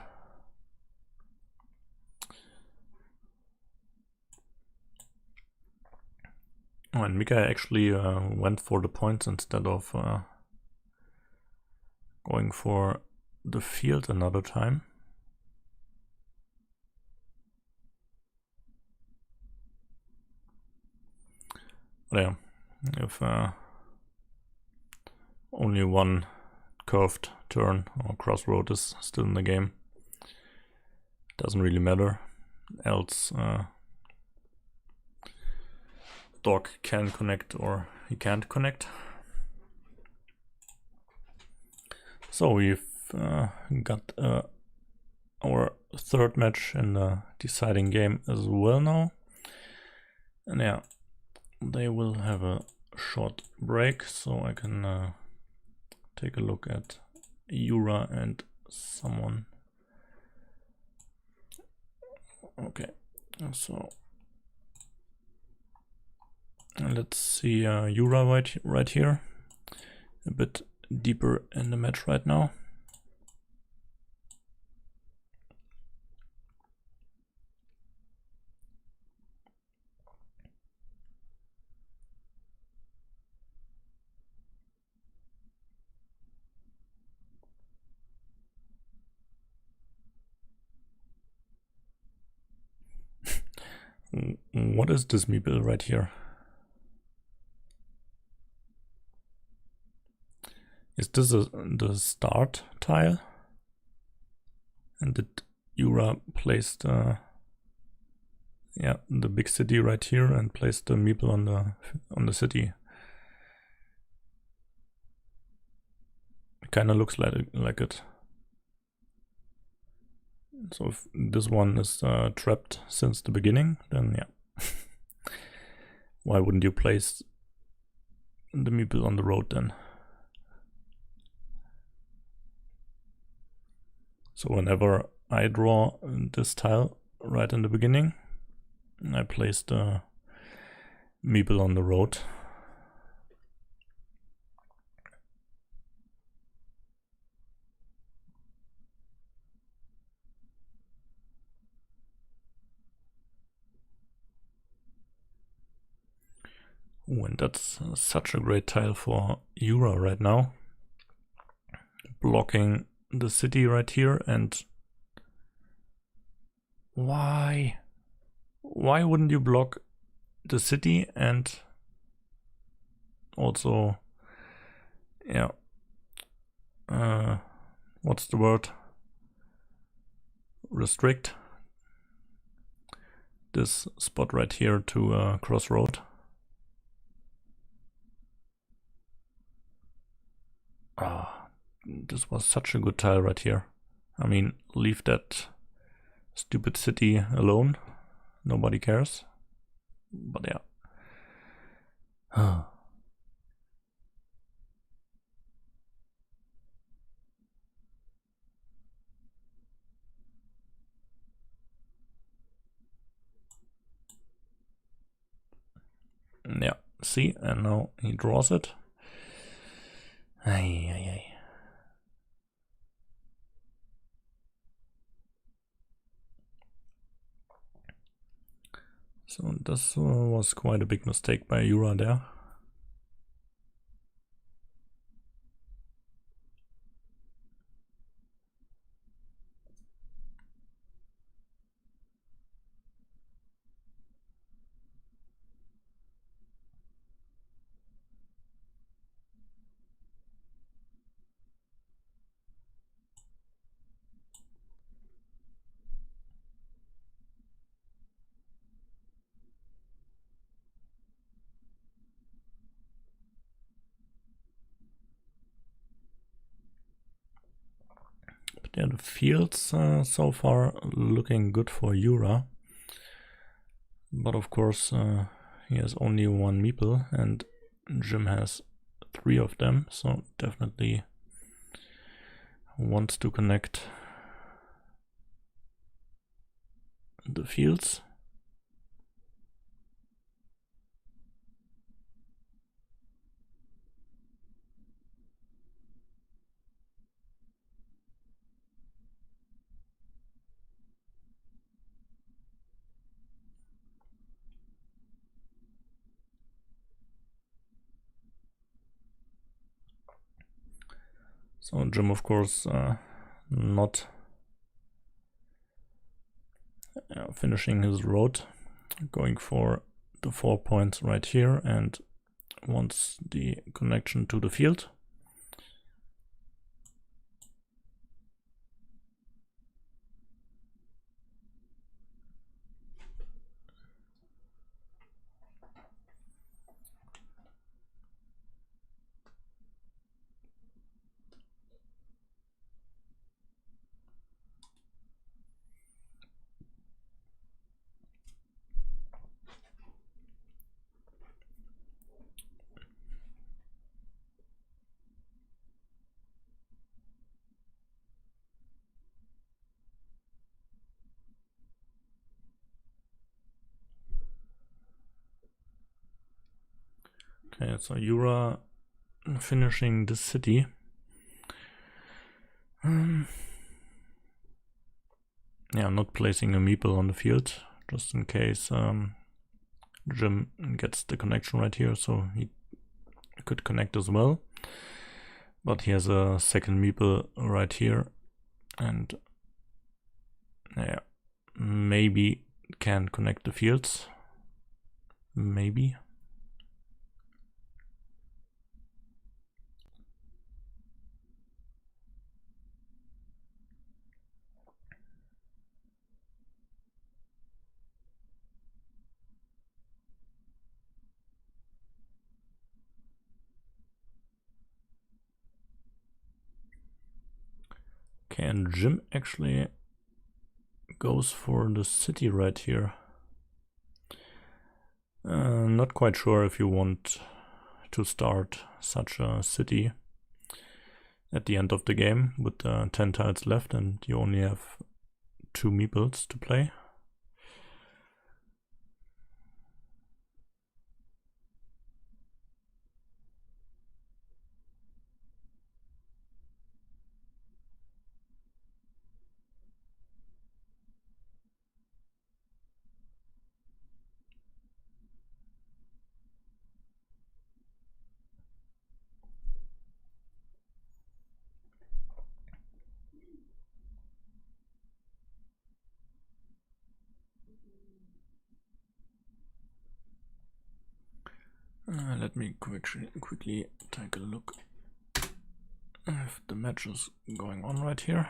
Oh, and Mika actually went for the points instead of going for the field another time. But yeah, if only one curved turn or crossroad is still in the game, doesn't really matter. Else dog can connect or he can't connect. So we've got our third match in the deciding game as well now. And yeah, they will have a short break, so I can take a look at Yura and someone. Okay, so let's see Yura right here, a bit deeper in the match right now. What is this meeple right here? Is this the start tile? And did Yura place the big city right here and place the meeple on the city? It kind of looks like it. So if this one is trapped since the beginning, then yeah. Why wouldn't you place the meeple on the road then? So whenever I draw this tile right in the beginning, I place the meeple on the road. Ooh, and that's such a great tile for Jura right now. Blocking the city right here, and why wouldn't you block the city and also, yeah, what's the word? Restrict this spot right here to a crossroad. This was such a good tile right here. I mean, leave that stupid city alone. Nobody cares. But yeah. Yeah, see, and now he draws it. Ay. So this was quite a big mistake by Jura there. But yeah, the fields so far looking good for Jura. But of course, he has only one meeple and Jim has 3 of them, so definitely wants to connect the fields. So Jim, of course, not finishing his road, going for the 4 points right here and wants the connection to the field. Okay, so Jura finishing the city. Yeah, not placing a meeple on the field, just in case Jim gets the connection right here, so he could connect as well. But he has a second meeple right here, and yeah, maybe can connect the fields. Maybe. Okay, and Jim actually goes for the city right here. Not quite sure if you want to start such a city at the end of the game with 10 tiles left and you only have 2 meeples to play. Let me quickly take a look if the match is going on right here.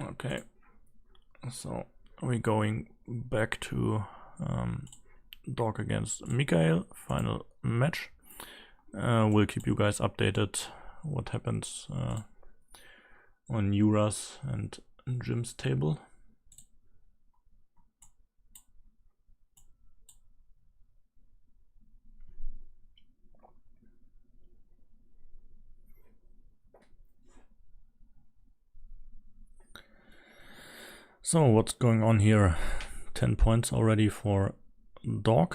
Okay, so we're going back to Dog against Mikael, final match. We'll keep you guys updated what happens on Yura's and Jim's table. So what's going on here? 10 points already for Dog.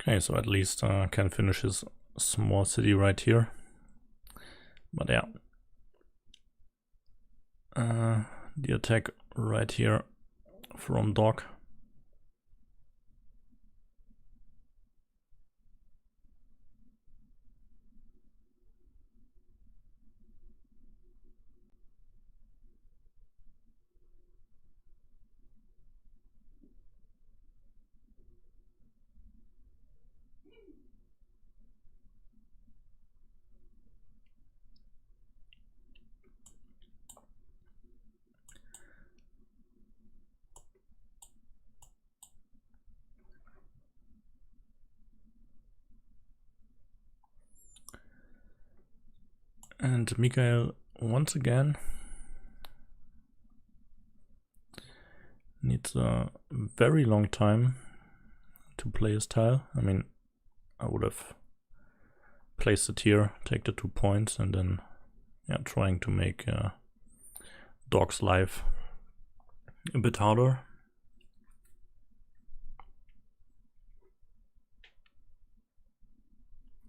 Okay, so at least can finish his small city right here. But yeah, the attack right here from Dog. And Mikael once again needs a very long time to play his tile. I mean, I would have placed it here, take the 2 points, and then trying to make Dog's life a bit harder.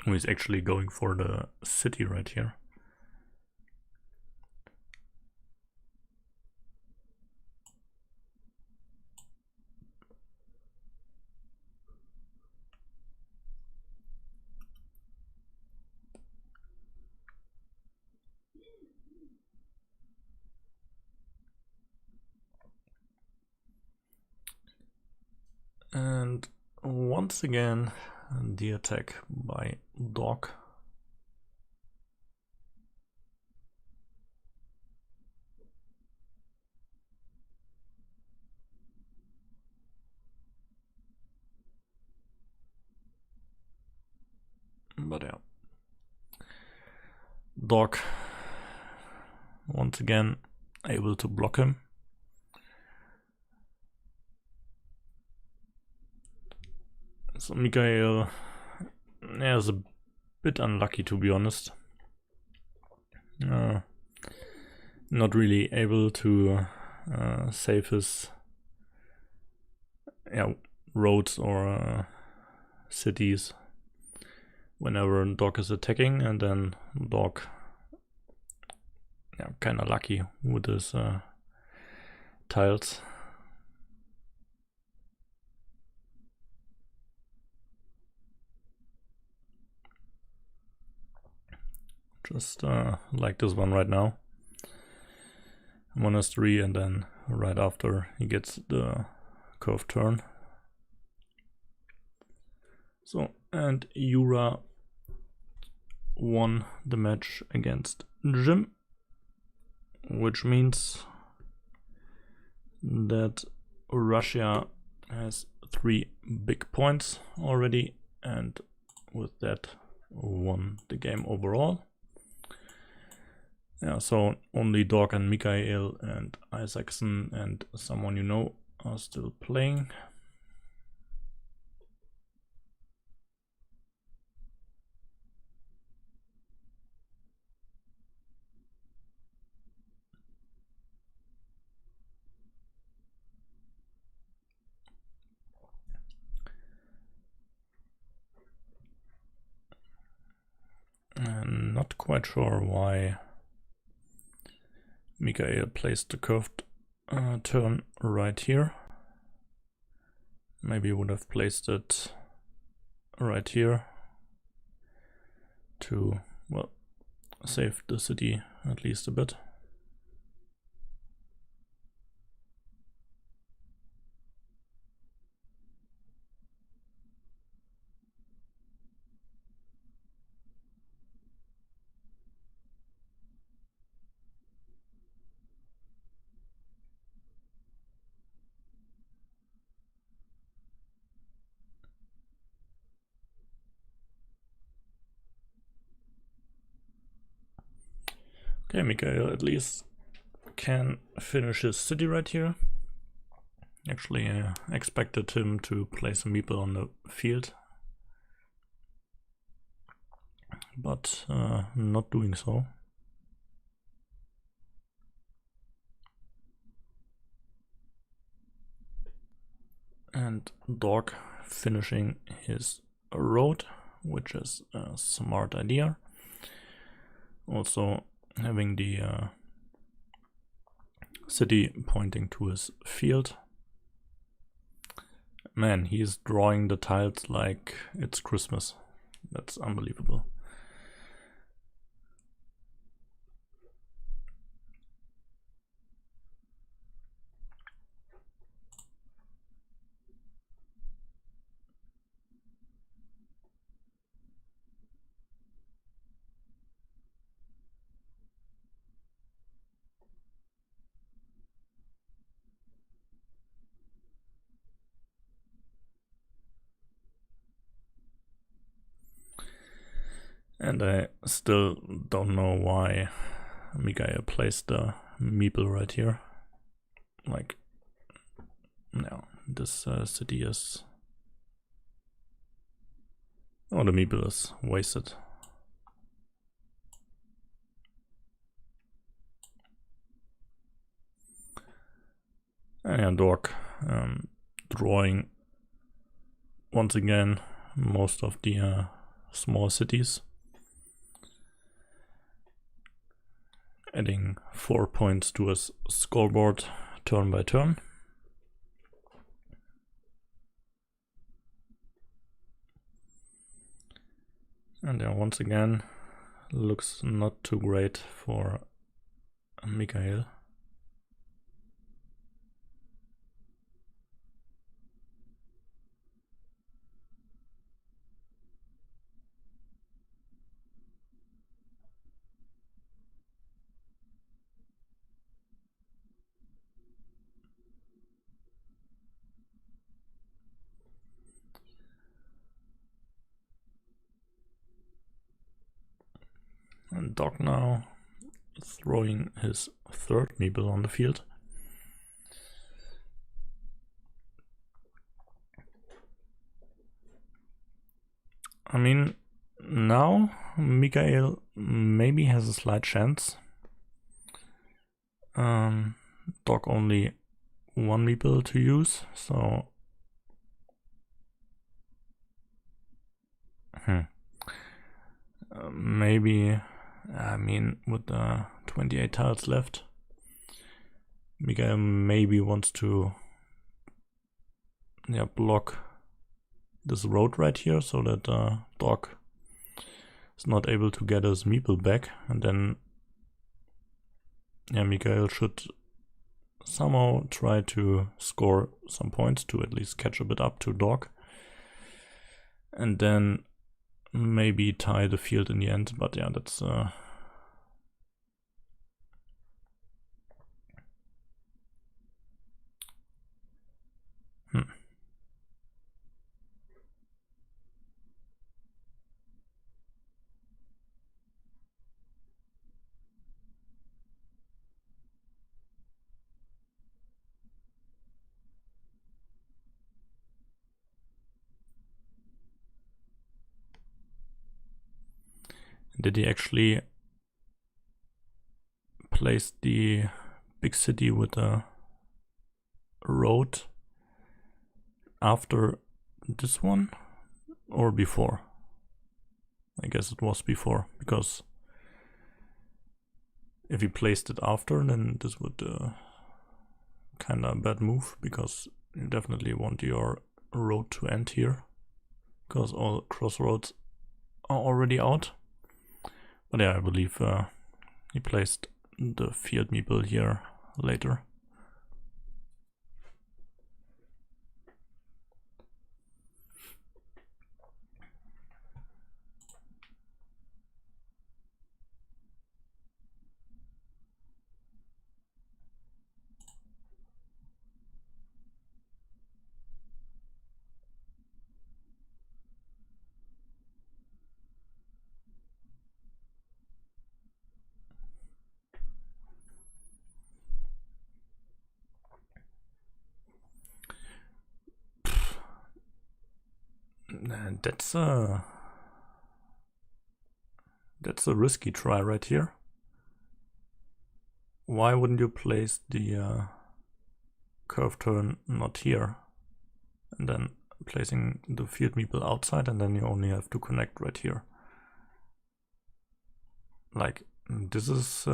He's actually going for the city right here. And once again, the attack by Dog. But yeah, Dog once again able to block him. So Mikhail is a bit unlucky, to be honest. Not really able to save his roads or cities whenever dog is attacking, and then dog kinda lucky with his tiles. Just like this one right now. Monastery, and then right after he gets the curved turn. So, and Yura won the match against Jim, which means that Russia has 3 big points already, and with that won the game overall. Yeah, so only Dog and Mikhail and Isaacson and someone you know are still playing. I'm not quite sure why Mikhail placed the curved turn right here. Maybe would have placed it right here to, well, save the city at least a bit. Okay, Mikhail at least can finish his city right here. Actually, I expected him to place a meeple on the field, but not doing so. And Dog finishing his road, which is a smart idea. Also having the city pointing to his field. Man, he's drawing the tiles like it's Christmas. That's unbelievable. And I still don't know why Mikhail placed the meeple right here. Like, no, this city is... Oh, the meeple is wasted. And Dog drawing once again most of the small cities. Adding 4 points to his scoreboard turn by turn. And once again, looks not too great for Mikhail. And Dog now throwing his third meeple on the field. I mean, now Mikael maybe has a slight chance. Dog only one meeple to use, so maybe, I mean, with 28 tiles left, Mikael maybe wants to block this road right here so that Dog is not able to get his meeple back, and then Mikael should somehow try to score some points to at least catch a bit up to Dog, and then maybe tie the field in the end. But yeah, that's Did he actually place the big city with a road after this one or before? I guess it was before, because if you placed it after, then this would kind of a bad move, because you definitely want your road to end here, because all crossroads are already out. But yeah, I believe he placed the field meeple here later. That's a risky try right here. Why wouldn't you place the curve turn not here, and then placing the field meeple outside, and then you only have to connect right here? Like, this is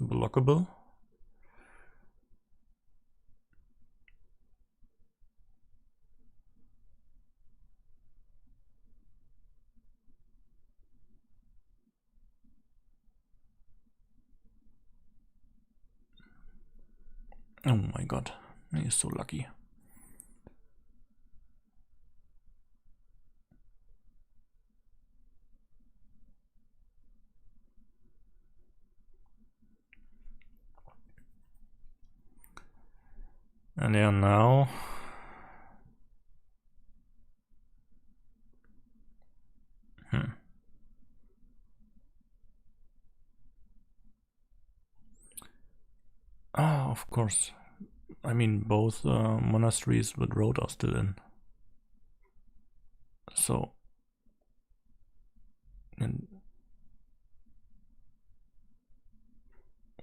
blockable. Oh my god, he is so lucky. And yeah, now of course. I mean, both monasteries with road are still in. So, and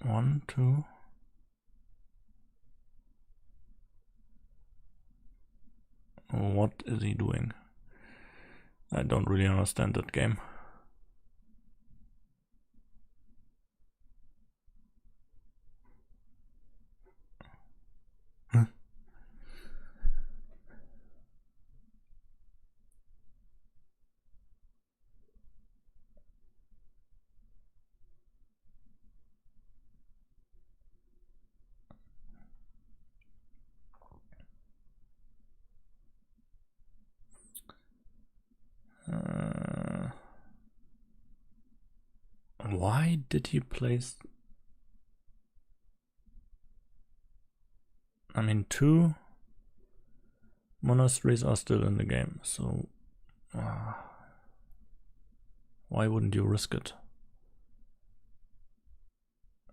1, 2. What is he doing? I don't really understand that game. Why did he place... I mean, 2 monasteries are still in the game, so... Why wouldn't you risk it?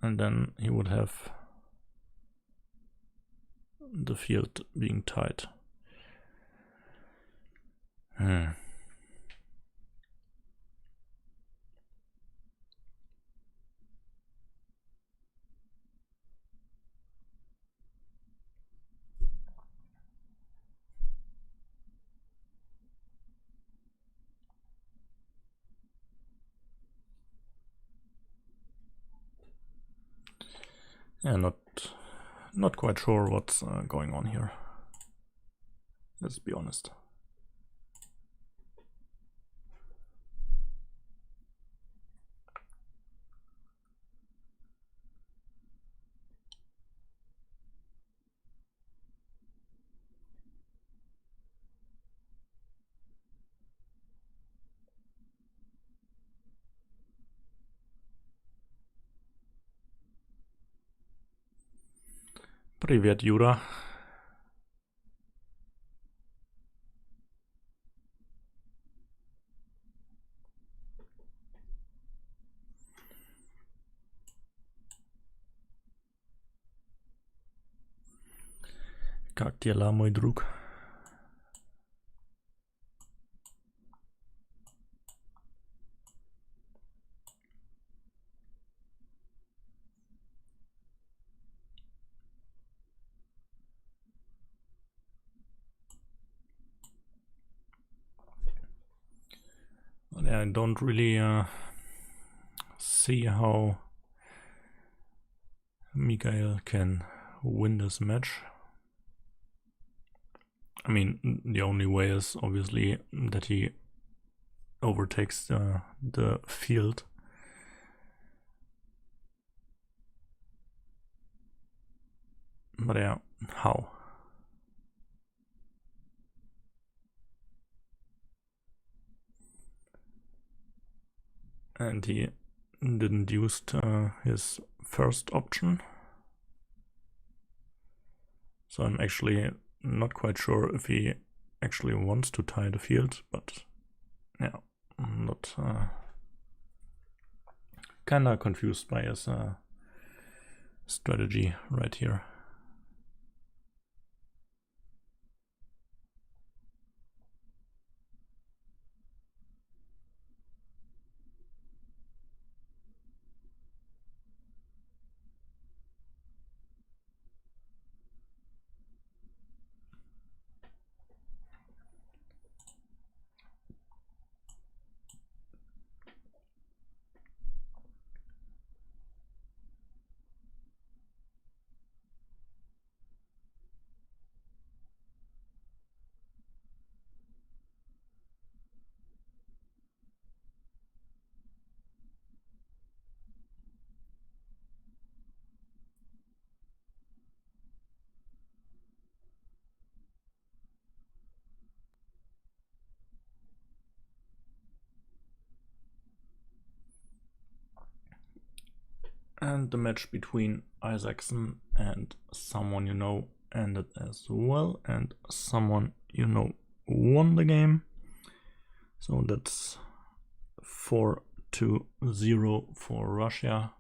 And then he would have the field being tied. Yeah, not quite sure what's going on here. Let's be honest. Привет, Юра. Как дела, мой друг? I don't really see how Mikael can win this match. I mean, the only way is obviously that he overtakes the field. But yeah, how? And he didn't use his first option. So I'm actually not quite sure if he actually wants to tie the field, but yeah, I'm not kinda confused by his strategy right here. And the match between Isaacson and someone you know ended as well, and someone you know won the game. So that's 4-0 for Russia.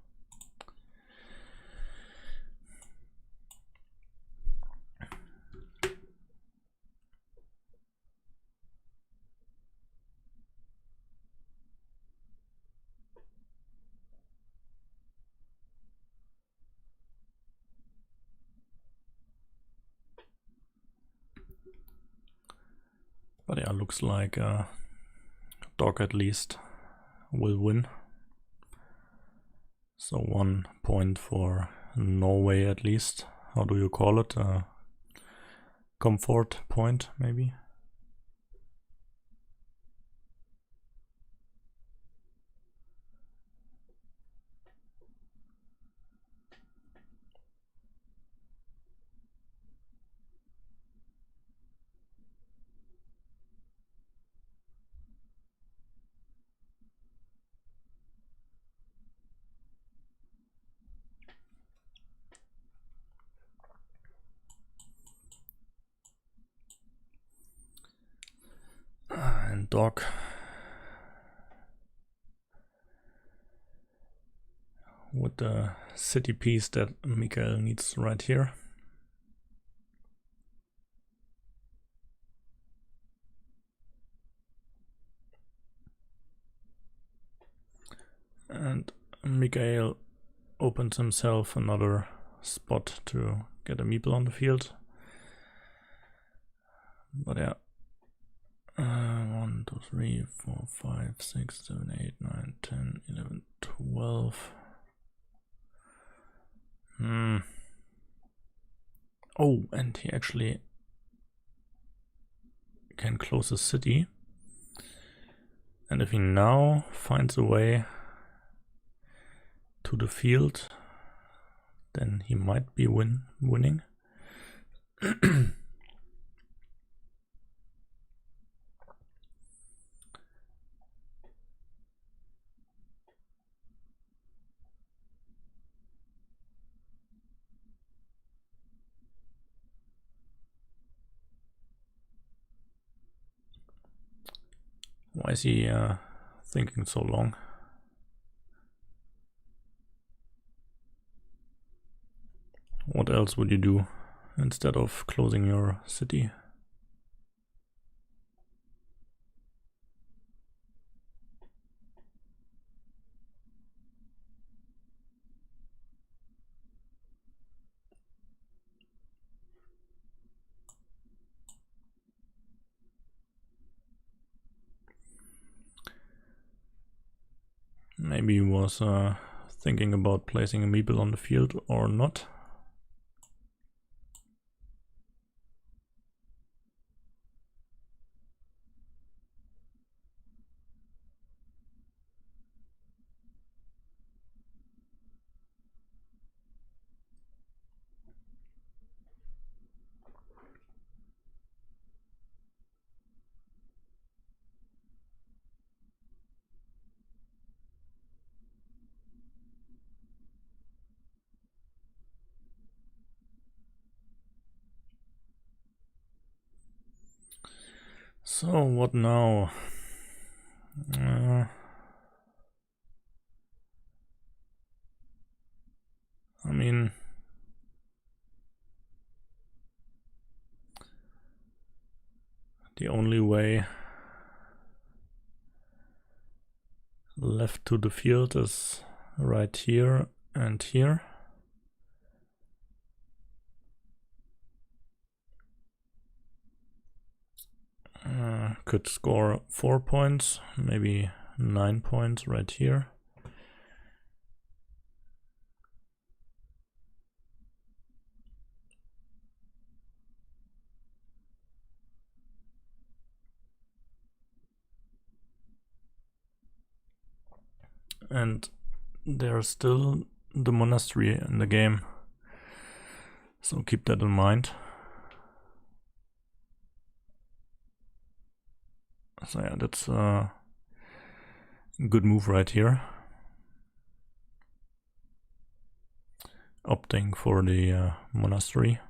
But yeah, looks like Dog at least will win. So 1 point for Norway at least. How do you call it? Comfort point, maybe? And Dog with the city piece that Mikael needs right here. And Mikael opens himself another spot to get a meeple on the field. But yeah, 1, 2, 3, 4, 5, 6, 7, 8, 9, 10, 11, 12. Oh, and he actually can close his city. And if he now finds a way to the field, then he might be winning. Why is he thinking so long? What else would you do instead of closing your city? Maybe he was thinking about placing a meeple on the field or not. So what now? I mean, the only way left to the field is right here and here. Could score 4 points, maybe 9 points right here. And there's still the monastery in the game, so keep that in mind. So yeah, that's a good move right here. Opting for the monastery.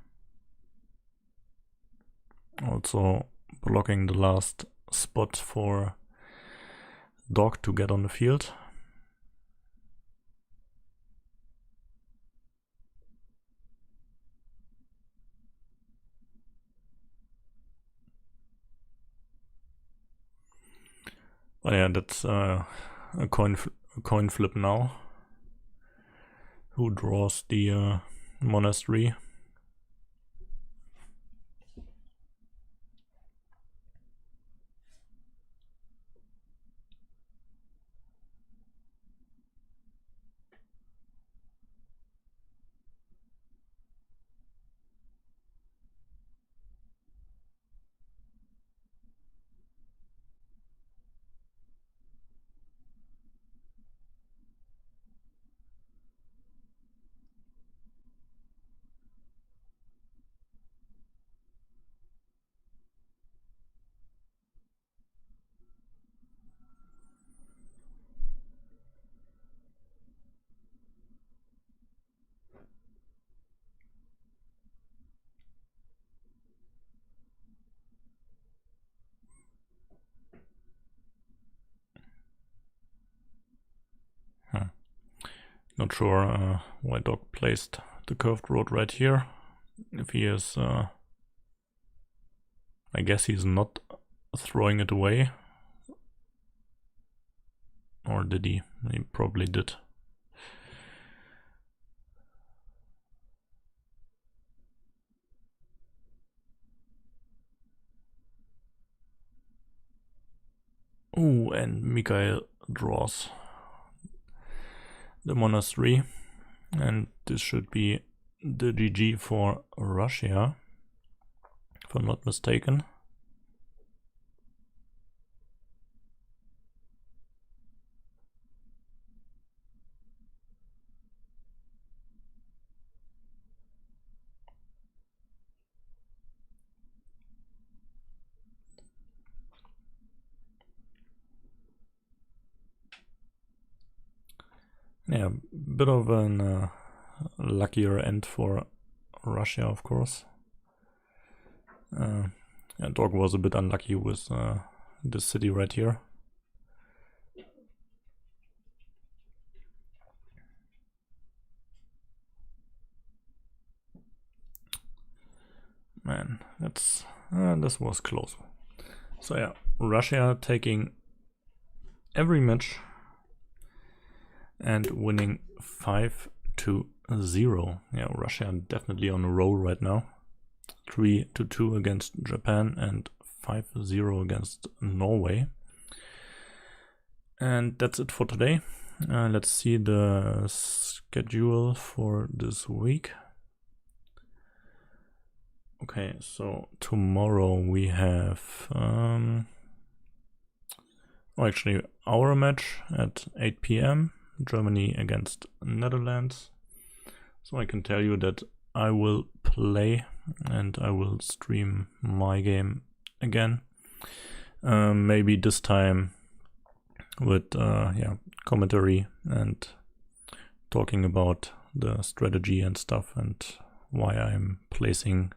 Also blocking the last spot for dog to get on the field. But yeah, that's a coin flip now. Who draws the monastery? Not sure why Dog placed the curved road right here. If he is, I guess he's not throwing it away. Or did he? He probably did. Oh, and Mikhail draws the monastery. And this should be the GG for Russia, if I'm not mistaken. Yeah, bit of an luckier end for Russia, of course. Yeah, Dog was a bit unlucky with this city right here. Man, that's this was close. So yeah, Russia taking every match and winning 5-0. Yeah, Russia definitely on a roll right now. 3-2 against Japan and 5-0 against Norway. And that's it for today. Let's see the schedule for this week. Okay, so tomorrow we have actually our match at 8 PM, Germany against Netherlands. So I can tell you that I will play and I will stream my game again. Maybe this time with commentary and talking about the strategy and stuff and why I'm placing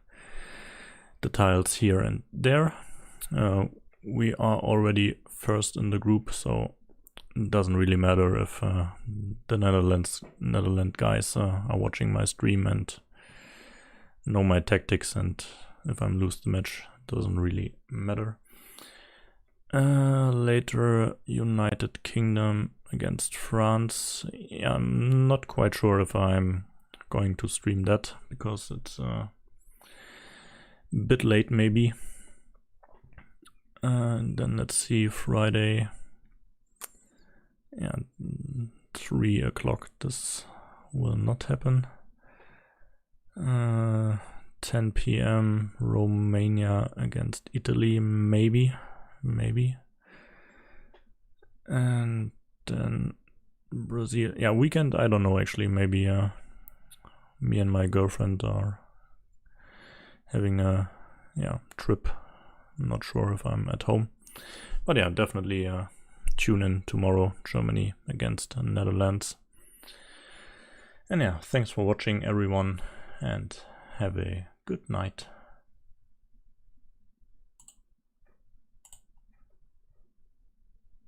the tiles here and there. We are already first in the group, so it doesn't really matter if the Netherlands guys are watching my stream and know my tactics, and if I'm lose the match, it doesn't really matter. Later, United Kingdom against France. Yeah, I'm not quite sure if I'm going to stream that because it's a bit late maybe. And then let's see, Friday. Yeah, 3 o'clock. This will not happen. 10 PM, Romania against Italy, maybe. And then Brazil. Yeah, weekend, I don't know actually. Maybe me and my girlfriend are having a trip. I'm not sure if I'm at home. But yeah, definitely tune in tomorrow, Germany against Netherlands. And yeah, thanks for watching everyone and have a good night.